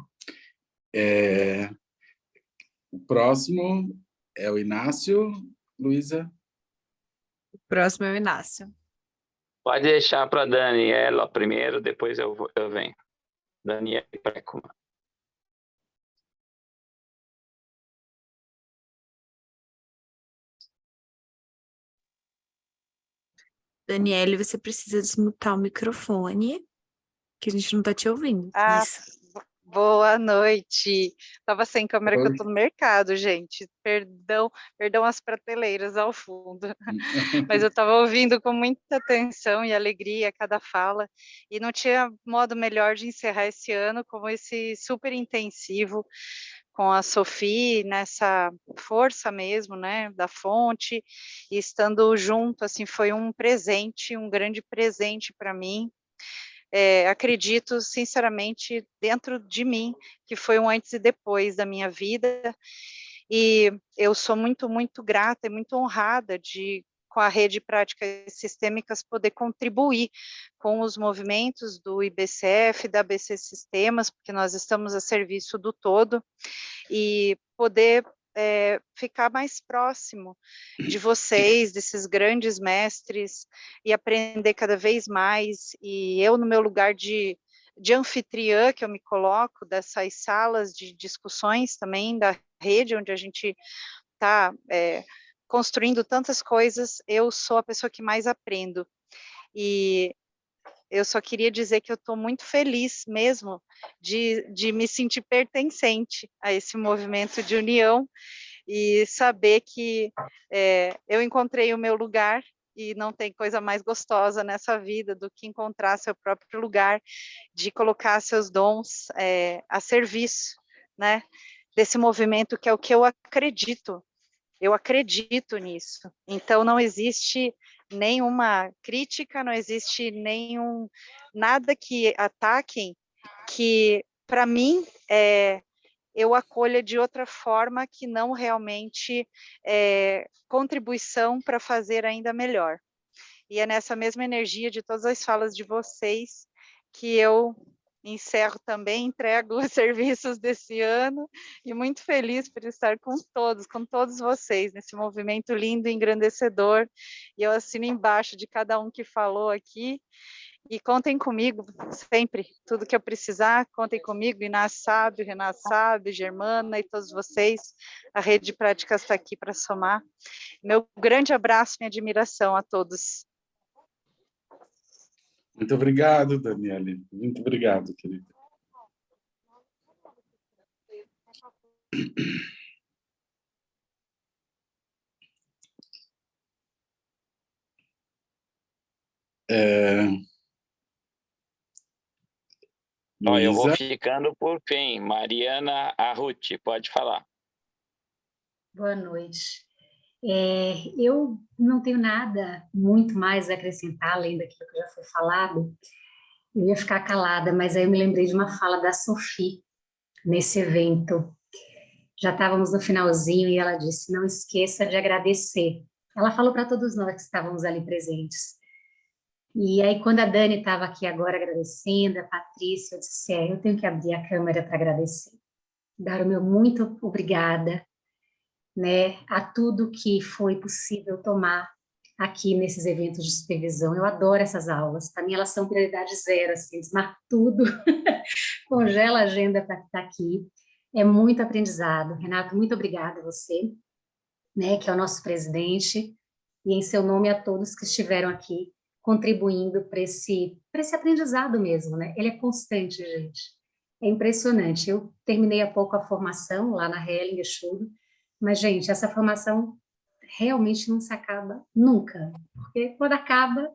o próximo é o Inácio. Luísa? O próximo é o Inácio. Pode deixar para a Daniela primeiro, depois eu venho. Daniela Precuma. Daniele, você precisa desmutar o microfone, que a gente não está te ouvindo. Ah, Isso. boa noite. Tava sem câmera que eu Oi. tô no mercado, gente. Perdão as prateleiras ao fundo. Mas eu tava ouvindo com muita atenção e alegria cada fala, e não tinha modo melhor de encerrar esse ano como esse super intensivo com a Sophie, nessa força mesmo, né, da fonte, e estando junto, assim, foi um presente, um grande presente para mim. Acredito, sinceramente, dentro de mim, que foi um antes e depois da minha vida, e eu sou muito, muito grata e muito honrada de, com a Rede Práticas Sistêmicas, poder contribuir com os movimentos do IBCF, da ABC Sistemas, porque nós estamos a serviço do todo, e poder ficar mais próximo de vocês, desses grandes mestres, e aprender cada vez mais. E eu, no meu lugar de anfitriã, que eu me coloco, dessas salas de discussões também da rede, onde a gente está construindo tantas coisas, eu sou a pessoa que mais aprendo. E eu só queria dizer que eu estou muito feliz mesmo de me sentir pertencente a esse movimento de união e saber que eu encontrei o meu lugar, e não tem coisa mais gostosa nessa vida do que encontrar seu próprio lugar, de colocar seus dons a serviço, né, desse movimento, que é o que eu acredito. Eu acredito nisso. Então, não existe nenhuma crítica, não existe nada que ataquem, que, para mim, eu acolha de outra forma, que não realmente contribuição para fazer ainda melhor. E é nessa mesma energia de todas as falas de vocês que eu encerro também, entrego os serviços desse ano, e muito feliz por estar com todos vocês, nesse movimento lindo e engrandecedor, e eu assino embaixo de cada um que falou aqui, e contem comigo sempre, tudo que eu precisar, contem comigo, Inácio sabe, Renato sabe, Germana e todos vocês, a Rede de Práticas está aqui para somar. Meu grande abraço, minha admiração a todos. Muito obrigado, Daniele. Muito obrigado, querida. Eu vou Luísa? ficando por fim. Mariana Arruti, pode falar. Boa noite. Eu não tenho nada muito mais a acrescentar, além daquilo que já foi falado. Eu ia ficar calada, mas aí eu me lembrei de uma fala da Sophie nesse evento. Já estávamos no finalzinho e ela disse: não esqueça de agradecer. Ela falou para todos nós que estávamos ali presentes. E aí, quando a Dani estava aqui agora agradecendo, a Patrícia, eu disse, eu tenho que abrir a câmera para agradecer. Dar o meu muito obrigada, né, a tudo que foi possível tomar aqui nesses eventos de supervisão. Eu adoro essas aulas, para mim elas são prioridade zero, assim, desmarco tudo, congela a agenda para estar aqui. É muito aprendizado. Renato, muito obrigada a você, né, que é o nosso presidente, e em seu nome a todos que estiveram aqui contribuindo para esse aprendizado mesmo, né? Ele é constante, gente. É impressionante. Eu terminei há pouco a formação lá na Helen Estudo, mas, gente, essa formação realmente não se acaba nunca, porque quando acaba,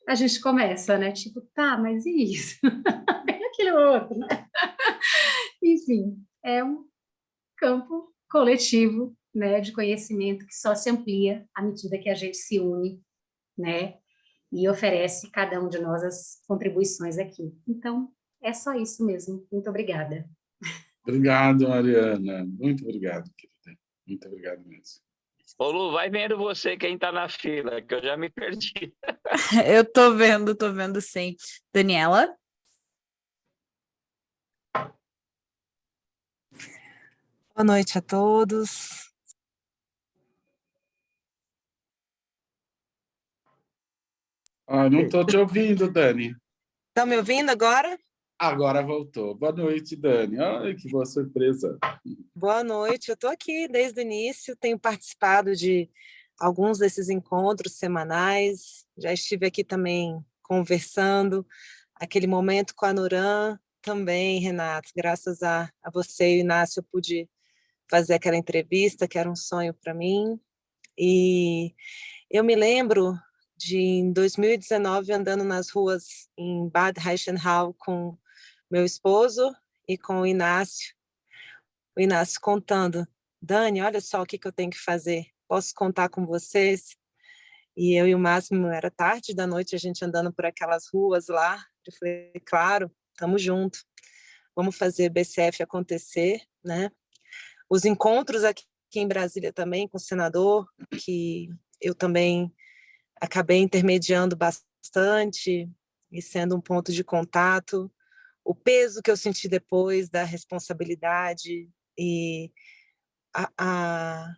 a gente começa, né? Tipo, tá, mas e isso? E aquele outro, né? Enfim, é um campo coletivo, né, de conhecimento que só se amplia à medida que a gente se une, né, e oferece cada um de nós as contribuições aqui. Então, é só isso mesmo. Muito obrigada. Obrigado, Mariana. Muito obrigado, querida. Muito obrigado mesmo. Ô, Lu, vai vendo você quem está na fila, que eu já me perdi. Eu tô vendo sim. Daniela? Boa noite a todos. Não estou te ouvindo, Dani. Estão me ouvindo agora? Agora voltou. Boa noite, Dani. Ai, que boa surpresa. Boa noite. Eu estou aqui desde o início, tenho participado de alguns desses encontros semanais, já estive aqui também conversando, aquele momento com a Nuran também, Renato, graças a você e o Inácio eu pude fazer aquela entrevista, que era um sonho para mim, e eu me lembro de, em 2019, andando nas ruas em Bad Reichenhall com meu esposo e com o Inácio contando, Dani, olha só o que eu tenho que fazer, posso contar com vocês? E eu e o Máximo, era tarde da noite, a gente andando por aquelas ruas lá, eu falei, claro, estamos juntos, vamos fazer BCF acontecer, né? Os encontros aqui em Brasília também com o senador, que eu também acabei intermediando bastante e sendo um ponto de contato, o peso que eu senti depois da responsabilidade e a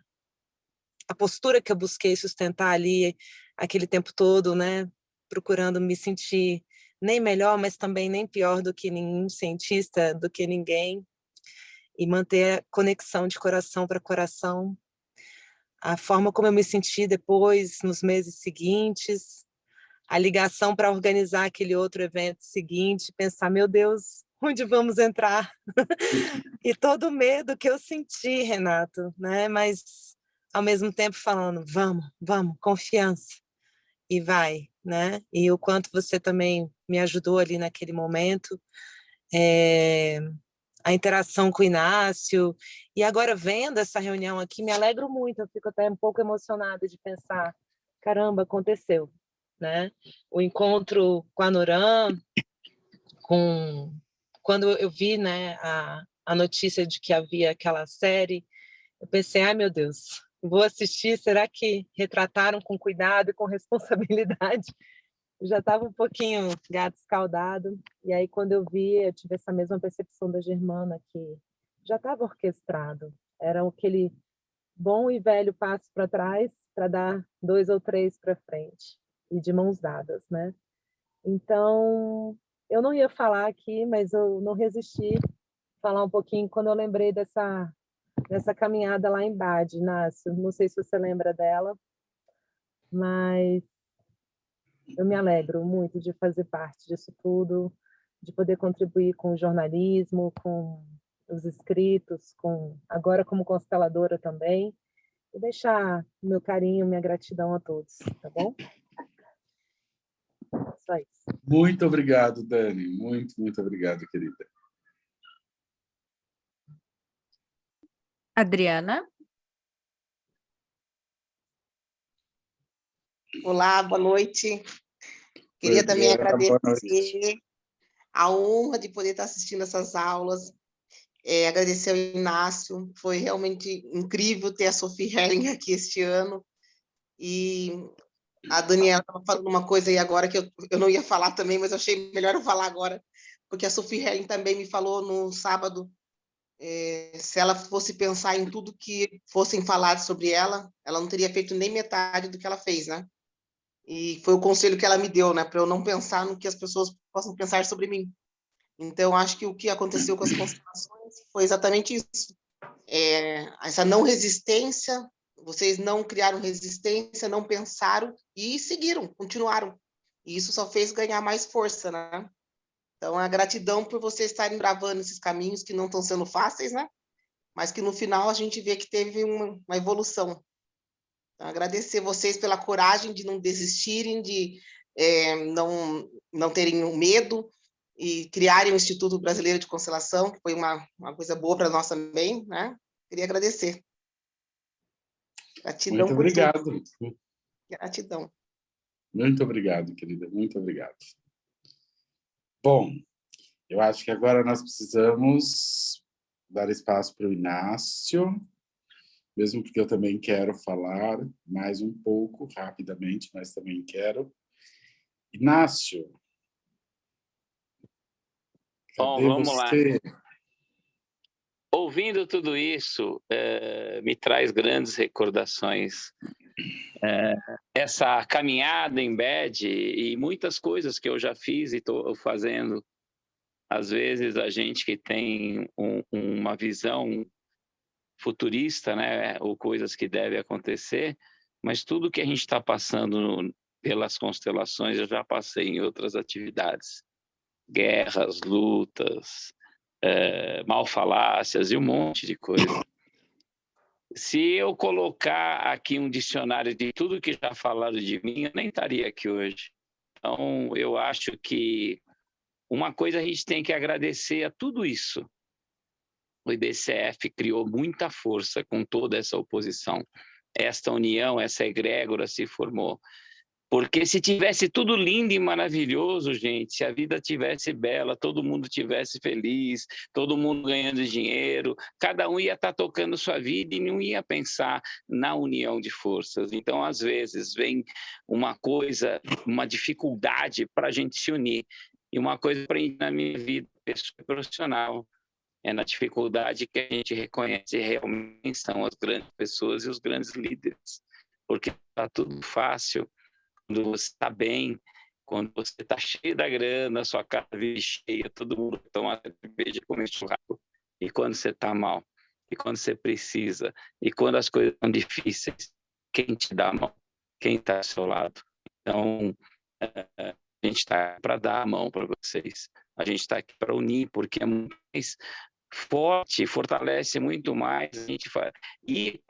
postura que eu busquei sustentar ali aquele tempo todo, né, procurando me sentir nem melhor, mas também nem pior do que nenhum cientista, do que ninguém, e manter a conexão de coração para coração, a forma como eu me senti depois, nos meses seguintes, a ligação para organizar aquele outro evento seguinte, pensar, meu Deus, onde vamos entrar? E todo o medo que eu senti, Renato, né? Mas, ao mesmo tempo, falando, vamos, confiança, e vai, né? E o quanto você também me ajudou ali naquele momento, a interação com o Inácio, e agora vendo essa reunião aqui, me alegro muito, eu fico até um pouco emocionada de pensar, caramba, aconteceu, né? O encontro com a Nuran, quando eu vi, né, a notícia de que havia aquela série, eu pensei, ai meu Deus, vou assistir, será que retrataram com cuidado e com responsabilidade? Eu já estava um pouquinho gato escaldado, e aí quando eu vi, eu tive essa mesma percepção da Germana, que já estava orquestrado, era aquele bom e velho passo para trás para dar 2 ou 3 para frente, e de mãos dadas, né? Então, eu não ia falar aqui, mas eu não resisti a falar um pouquinho quando eu lembrei dessa caminhada lá em Bad, Inácio, não sei se você lembra dela, mas eu me alegro muito de fazer parte disso tudo, de poder contribuir com o jornalismo, com os escritos, agora como consteladora também, e deixar meu carinho, minha gratidão a todos, tá bom? Só isso. Muito obrigado, Dani. Muito, muito obrigado, querida. Adriana? Olá, boa noite. Queria também agradecer a honra de poder estar assistindo essas aulas, agradecer ao Inácio, foi realmente incrível ter a Sophie Hering aqui este ano, e A Daniela estava falando uma coisa aí agora que eu não ia falar também, mas eu achei melhor eu falar agora, porque a Sophie Helen também me falou no sábado, se ela fosse pensar em tudo que fossem falar sobre ela, ela não teria feito nem metade do que ela fez, né? E foi o conselho que ela me deu, né? Para eu não pensar no que as pessoas possam pensar sobre mim. Então, acho que o que aconteceu com as constelações foi exatamente isso. Essa não resistência, vocês não criaram resistência, não pensaram e seguiram, continuaram. E isso só fez ganhar mais força, né? Então, a gratidão por vocês estarem bravando esses caminhos que não estão sendo fáceis, né? Mas que no final a gente vê que teve uma evolução. Então, agradecer vocês pela coragem de não desistirem, de não terem medo e criarem o Instituto Brasileiro de Constelação, que foi uma coisa boa para nós também, né? Queria agradecer. Gratidão. Muito obrigado. Gratidão. Muito obrigado, querida. Muito obrigado. Bom, eu acho que agora nós precisamos dar espaço para o Inácio, mesmo porque eu também quero falar mais um pouco, rapidamente, mas também quero. Inácio, cadê Bom, vamos você? lá. Ouvindo tudo isso, me traz grandes recordações. Essa caminhada em BED e muitas coisas que eu já fiz e estou fazendo. Às vezes, a gente que tem uma visão futurista, né, ou coisas que devem acontecer, mas tudo que a gente está passando pelas constelações, eu já passei em outras atividades. Guerras, lutas, malfalácias e um monte de coisa. Se eu colocar aqui um dicionário de tudo que já falaram de mim, eu nem estaria aqui hoje. Então, eu acho que uma coisa a gente tem que agradecer a tudo isso. O IBCF criou muita força com toda essa oposição. Esta união, essa egrégora se formou. Porque se tivesse tudo lindo e maravilhoso, gente, se a vida tivesse bela, todo mundo tivesse feliz, todo mundo ganhando dinheiro, cada um ia estar tocando sua vida e não ia pensar na união de forças. Então, às vezes, vem uma coisa, uma dificuldade para a gente se unir. E uma coisa para na minha vida pessoal e profissional, é na dificuldade que a gente reconhece realmente são as grandes pessoas e os grandes líderes. Porque está tudo fácil. Quando você está bem, quando você está cheio da grana, sua casa vive cheia, todo mundo toma cerveja e come churrasco. E quando você está mal, e quando você precisa, e quando as coisas são difíceis, quem te dá a mão? Quem está ao seu lado? Então, a gente está para dar a mão para vocês. A gente está aqui para unir, porque é muito mais forte, fortalece muito mais a gente faz. E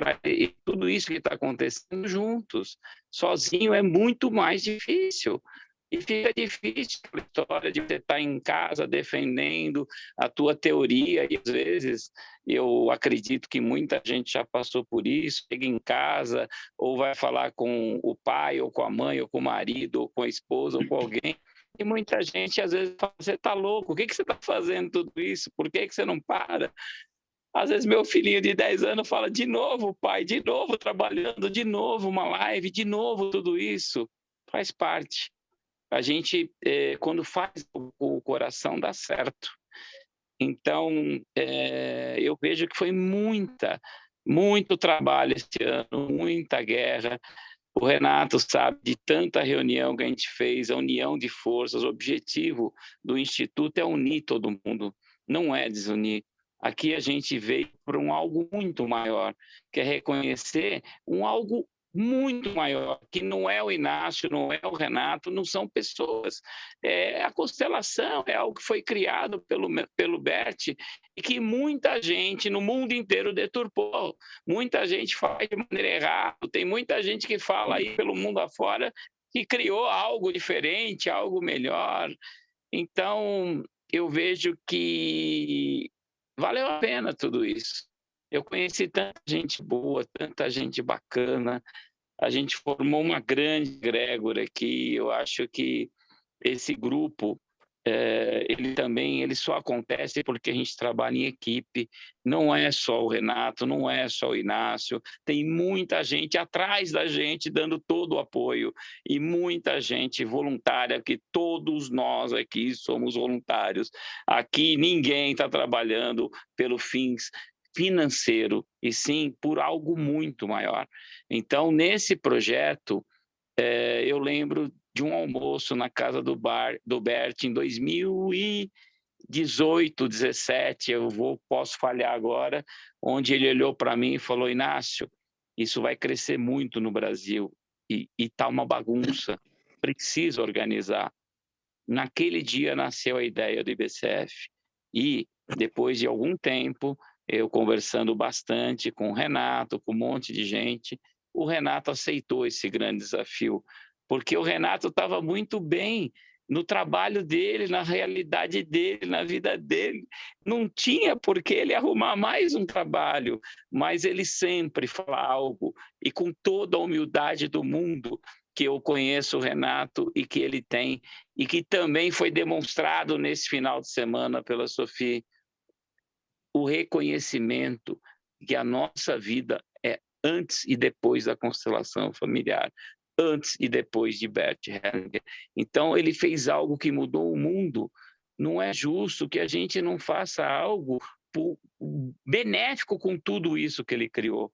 tudo isso que está acontecendo juntos, sozinho é muito mais difícil. E fica difícil a história de você estar em casa defendendo a tua teoria, e às vezes eu acredito que muita gente já passou por isso, chega em casa, ou vai falar com o pai, ou com a mãe, ou com o marido, ou com a esposa, ou com alguém, e muita gente, às vezes, fala, você está louco, o que você está fazendo tudo isso? Por que você não para? Às vezes, meu filhinho de 10 anos fala, de novo, pai, de novo trabalhando, de novo uma live, de novo tudo isso. Faz parte. A gente, quando faz, o coração dá certo. Então, eu vejo que foi muito trabalho esse ano, muita guerra. O Renato sabe de tanta reunião que a gente fez, a união de forças. O objetivo do Instituto é unir todo mundo, não é desunir. Aqui a gente veio para algo muito maior, que é reconhecer algo muito maior, que não é o Inácio, não é o Renato, não são pessoas. É a constelação, é algo que foi criado pelo Bert e que muita gente no mundo inteiro deturpou. Muita gente faz de maneira errada, tem muita gente que fala aí pelo mundo afora que criou algo diferente, algo melhor. Então, eu vejo que valeu a pena tudo isso. Eu conheci tanta gente boa, tanta gente bacana, a gente formou uma grande egrégora aqui. Eu acho que esse grupo ele só acontece porque a gente trabalha em equipe, não é só o Renato, não é só o Inácio, tem muita gente atrás da gente dando todo o apoio e muita gente voluntária, que todos nós aqui somos voluntários. Aqui ninguém está trabalhando pelo fins financeiro, e sim por algo muito maior. Então, nesse projeto, eu lembro de um almoço na casa do Bert em 2018, 17, posso falhar agora, onde ele olhou para mim e falou: Inácio, isso vai crescer muito no Brasil e está uma bagunça, precisa organizar. Naquele dia nasceu a ideia do IBCF e, depois de algum tempo, eu conversando bastante com o Renato, com um monte de gente, o Renato aceitou esse grande desafio, porque o Renato estava muito bem no trabalho dele, na realidade dele, na vida dele. Não tinha por que ele arrumar mais um trabalho, mas ele sempre fala algo, e com toda a humildade do mundo, que eu conheço o Renato e que ele tem, e que também foi demonstrado nesse final de semana pela Sophie, o reconhecimento que a nossa vida é antes e depois da constelação familiar, antes e depois de Bert Hellinger. Então, ele fez algo que mudou o mundo. Não é justo que a gente não faça algo benéfico com tudo isso que ele criou.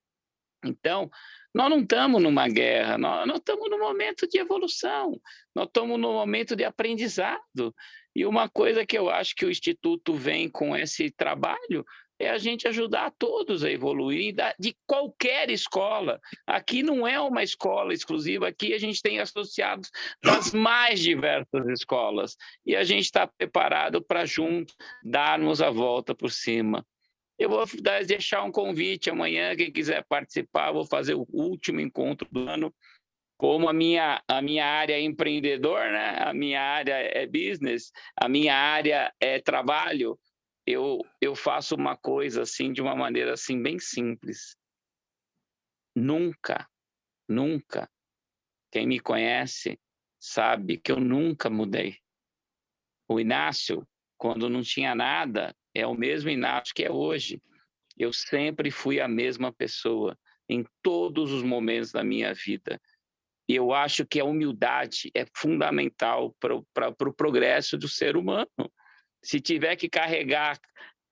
Então, nós não estamos numa guerra, nós estamos num momento de evolução, nós estamos num momento de aprendizado. E uma coisa que eu acho que o Instituto vem com esse trabalho é a gente ajudar todos a evoluir de qualquer escola. Aqui não é uma escola exclusiva, aqui a gente tem associados das mais diversas escolas. E a gente está preparado para juntos darmos a volta por cima. Eu vou deixar um convite amanhã, quem quiser participar, vou fazer o último encontro do ano. Como a minha área é empreendedor, né? A minha área é business, a minha área é trabalho, eu faço uma coisa assim, de uma maneira assim, bem simples. Nunca, quem me conhece sabe que eu nunca mudei. O Inácio, quando não tinha nada, é o mesmo Inácio que é hoje. Eu sempre fui a mesma pessoa, em todos os momentos da minha vida. E eu acho que a humildade é fundamental para o progresso do ser humano. Se tiver que carregar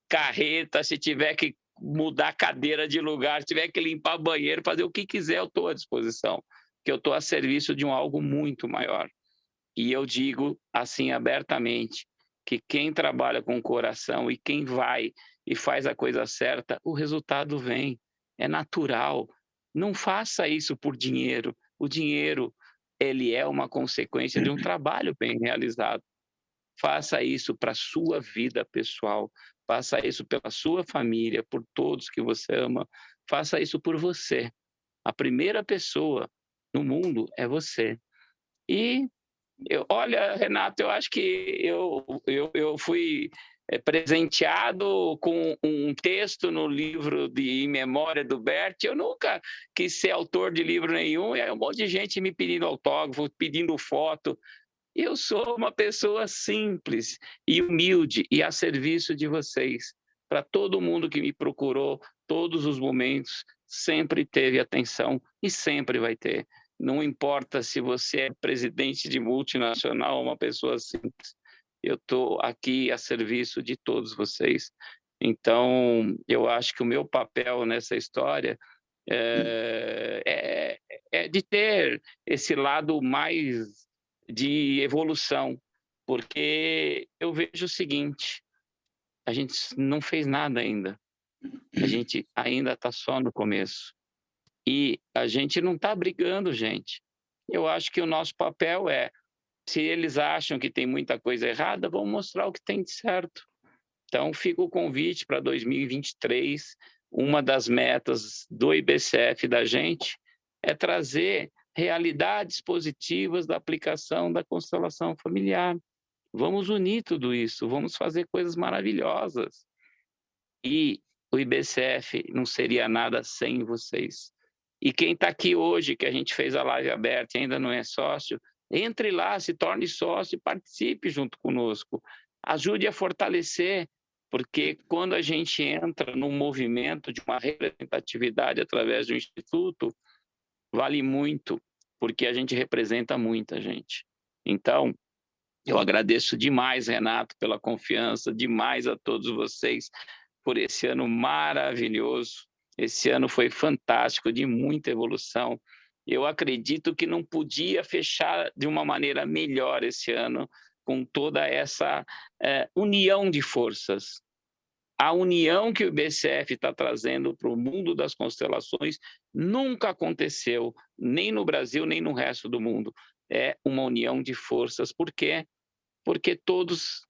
carreta, se tiver que mudar cadeira de lugar, se tiver que limpar banheiro, fazer o que quiser, eu estou à disposição, porque eu estou a serviço de algo muito maior. E eu digo assim abertamente, que quem trabalha com o coração e quem vai e faz a coisa certa, o resultado vem, é natural. Não faça isso por dinheiro. O dinheiro, ele é uma consequência de um trabalho bem realizado. Faça isso para a sua vida pessoal, faça isso pela sua família, por todos que você ama, faça isso por você. A primeira pessoa no mundo é você. E, olha, Renato, eu acho que eu fui presenteado com um texto no livro de Em Memória do Bert. Eu nunca quis ser autor de livro nenhum, e aí um monte de gente me pedindo autógrafo, pedindo foto. Eu sou uma pessoa simples e humilde e a serviço de vocês. Para todo mundo que me procurou, todos os momentos, sempre teve atenção e sempre vai ter. Não importa se você é presidente de multinacional ou uma pessoa simples. Eu estou aqui a serviço de todos vocês. Então, eu acho que o meu papel nessa história é de ter esse lado mais de evolução, porque eu vejo o seguinte: a gente não fez nada ainda, a gente ainda está só no começo. E a gente não está brigando, gente. Eu acho que o nosso papel é, se eles acham que tem muita coisa errada, vamos mostrar o que tem de certo. Então, fica o convite para 2023. Uma das metas do IBCF da gente é trazer realidades positivas da aplicação da constelação familiar. Vamos unir tudo isso, vamos fazer coisas maravilhosas. E o IBCF não seria nada sem vocês. E quem está aqui hoje, que a gente fez a live aberta e ainda não é sócio, Entre lá, se torne sócio e participe junto conosco. Ajude a fortalecer, porque quando a gente entra num movimento de uma representatividade através do Instituto, vale muito, porque a gente representa muita gente. Então, eu agradeço demais, Renato, pela confiança, demais a todos vocês por esse ano maravilhoso. Esse ano foi fantástico, de muita evolução. Eu acredito que não podia fechar de uma maneira melhor esse ano, com toda essa união de forças. A união que o IBCF está trazendo para o mundo das constelações nunca aconteceu, nem no Brasil, nem no resto do mundo. É uma união de forças. Por quê? Porque todos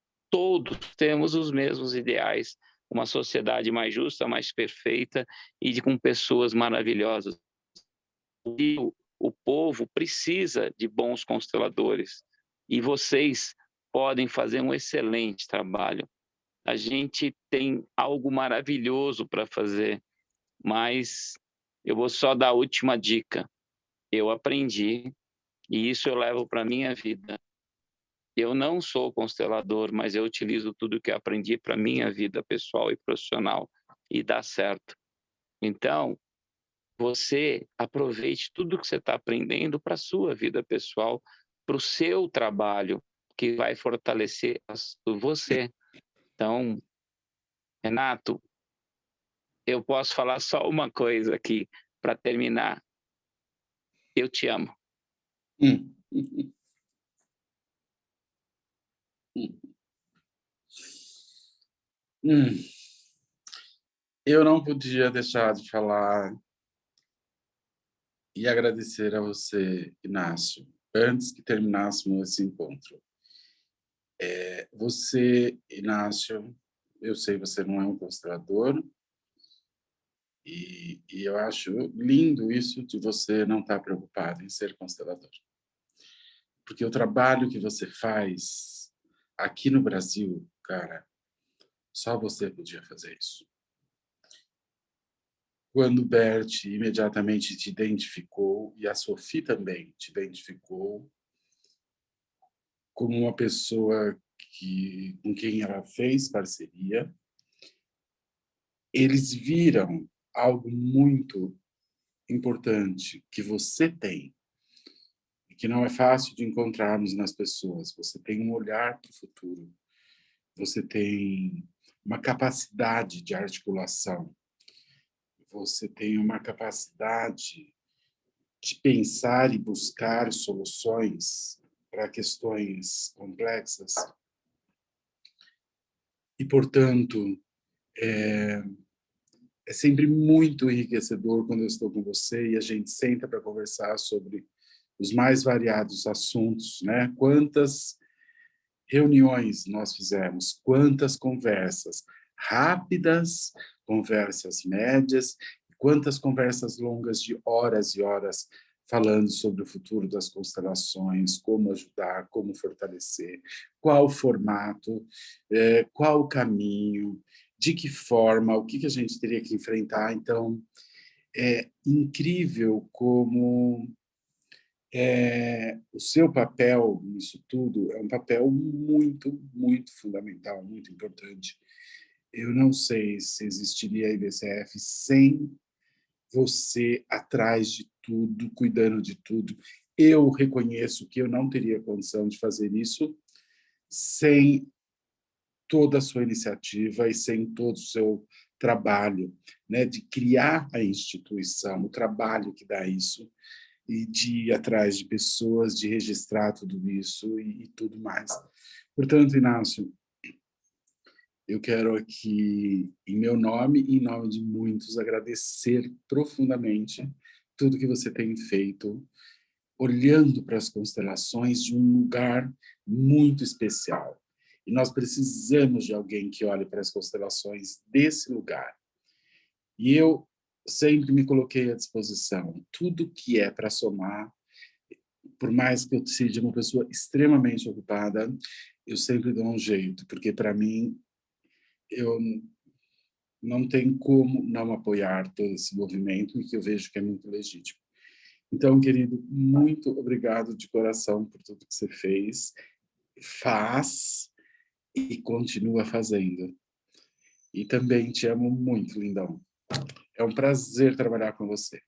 temos os mesmos ideais, uma sociedade mais justa, mais perfeita e com pessoas maravilhosas. O povo precisa de bons consteladores e vocês podem fazer um excelente trabalho. A gente tem algo maravilhoso para fazer, mas eu vou só dar a última dica. Eu aprendi, e isso eu levo para a minha vida. Eu não sou constelador, mas eu utilizo tudo que eu aprendi para a minha vida pessoal e profissional, e dá certo. Então, você aproveite tudo que você está aprendendo para a sua vida pessoal, para o seu trabalho, que vai fortalecer você. Então, Renato, eu posso falar só uma coisa aqui para terminar. Eu te amo. Eu não podia deixar de falar e agradecer a você, Inácio, antes que terminássemos esse encontro. Você, Inácio, eu sei que você não é um constelador, e eu acho lindo isso de você não estar preocupado em ser constelador. Porque o trabalho que você faz aqui no Brasil, cara, só você podia fazer isso. Quando o Bert imediatamente te identificou, e a Sophie também te identificou, como uma pessoa com quem ela fez parceria, eles viram algo muito importante que você tem, e que não é fácil de encontrarmos nas pessoas. Você tem um olhar para o futuro, você tem uma capacidade de articulação, você tem uma capacidade de pensar e buscar soluções para questões complexas. E, portanto, é sempre muito enriquecedor quando eu estou com você e a gente senta para conversar sobre os mais variados assuntos, né? Quantas reuniões nós fizemos, quantas conversas rápidas, conversas médias, quantas conversas longas de horas e horas falando sobre o futuro das constelações, como ajudar, como fortalecer, qual o formato, qual o caminho, de que forma, o que a gente teria que enfrentar. Então, é incrível como o seu papel nisso tudo é um papel muito, muito fundamental, muito importante. Eu não sei se existiria a IBCF sem você atrás de tudo, cuidando de tudo. Eu reconheço que eu não teria condição de fazer isso sem toda a sua iniciativa e sem todo o seu trabalho, né, de criar a instituição, o trabalho que dá isso, e de ir atrás de pessoas, de registrar tudo isso e tudo mais. Portanto, Inácio, eu quero aqui, em meu nome e em nome de muitos, agradecer profundamente tudo que você tem feito, olhando para as constelações de um lugar muito especial. E nós precisamos de alguém que olhe para as constelações desse lugar. E eu sempre me coloquei à disposição. Tudo que é para somar, por mais que eu seja uma pessoa extremamente ocupada, eu sempre dou um jeito, porque para mim, eu não tenho como não apoiar todo esse movimento, e que eu vejo que é muito legítimo. Então, querido, muito obrigado de coração por tudo que você fez, faz e continua fazendo. E também te amo muito, lindão. É um prazer trabalhar com você.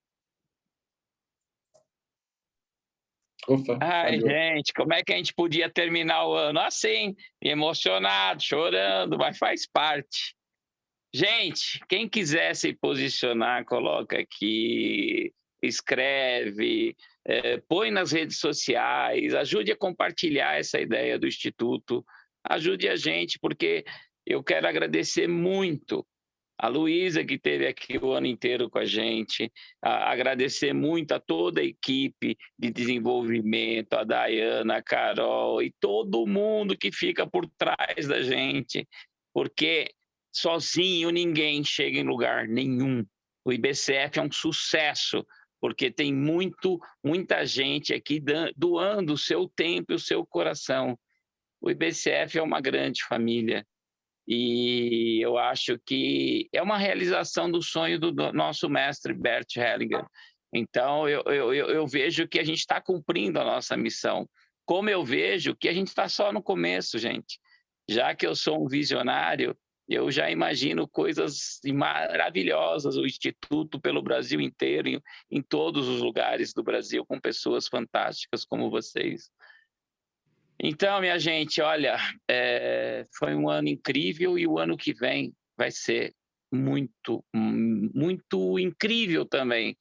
Opa, Ai, falhou. gente, como é que a gente podia terminar o ano assim, emocionado, chorando, mas faz parte. Gente, quem quiser se posicionar, coloca aqui, escreve, põe nas redes sociais, ajude a compartilhar essa ideia do Instituto, ajude a gente, porque eu quero agradecer muito a Luísa, que esteve aqui o ano inteiro com a gente, agradecer muito a toda a equipe de desenvolvimento, a Dayana, a Carol e todo mundo que fica por trás da gente, porque sozinho ninguém chega em lugar nenhum. O IBCF é um sucesso, porque tem muita gente aqui doando o seu tempo e o seu coração. O IBCF é uma grande família. E eu acho que é uma realização do sonho do nosso mestre Bert Hellinger. Então, eu vejo que a gente está cumprindo a nossa missão. Como eu vejo que a gente está só no começo, gente. Já que eu sou um visionário, eu já imagino coisas maravilhosas, o Instituto pelo Brasil inteiro, em todos os lugares do Brasil, com pessoas fantásticas como vocês. Então, minha gente, olha, foi um ano incrível e o ano que vem vai ser muito incrível também.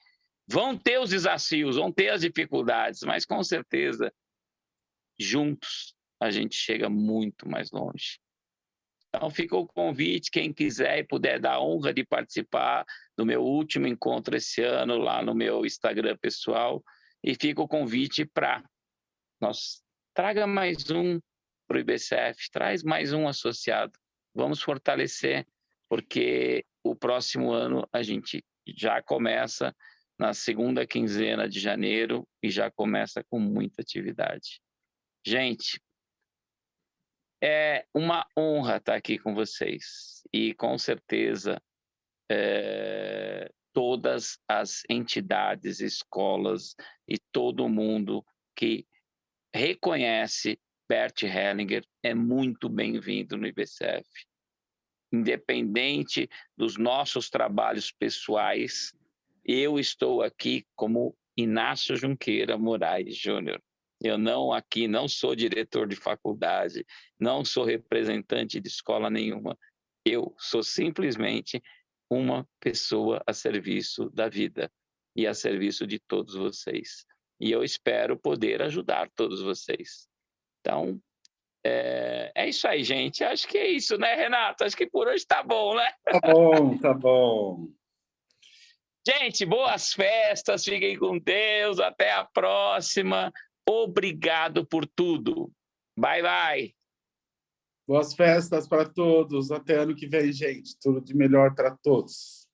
Vão ter os desafios, vão ter as dificuldades, mas com certeza, juntos, a gente chega muito mais longe. Então, fica o convite, quem quiser e puder dar a honra de participar do meu último encontro esse ano, lá no meu Instagram pessoal, e fica o convite para nós. Traga mais um para o IBCF, traz mais um associado. Vamos fortalecer, porque o próximo ano a gente já começa na segunda quinzena de janeiro e já começa com muita atividade. Gente, é uma honra estar aqui com vocês e com certeza todas as entidades, escolas e todo mundo que reconhece Bert Hellinger é muito bem-vindo no IBCF. Independente dos nossos trabalhos pessoais, eu estou aqui como Inácio Junqueira Moraes Júnior. Eu não sou diretor de faculdade, não sou representante de escola nenhuma. Eu sou simplesmente uma pessoa a serviço da vida e a serviço de todos vocês. E eu espero poder ajudar todos vocês. Então, é isso aí, gente. Acho que é isso, né, Renato? Acho que por hoje está bom, né? Tá bom, tá bom. Gente, boas festas, fiquem com Deus, até a próxima. Obrigado por tudo. Bye, bye. Boas festas para todos. Até ano que vem, gente. Tudo de melhor para todos.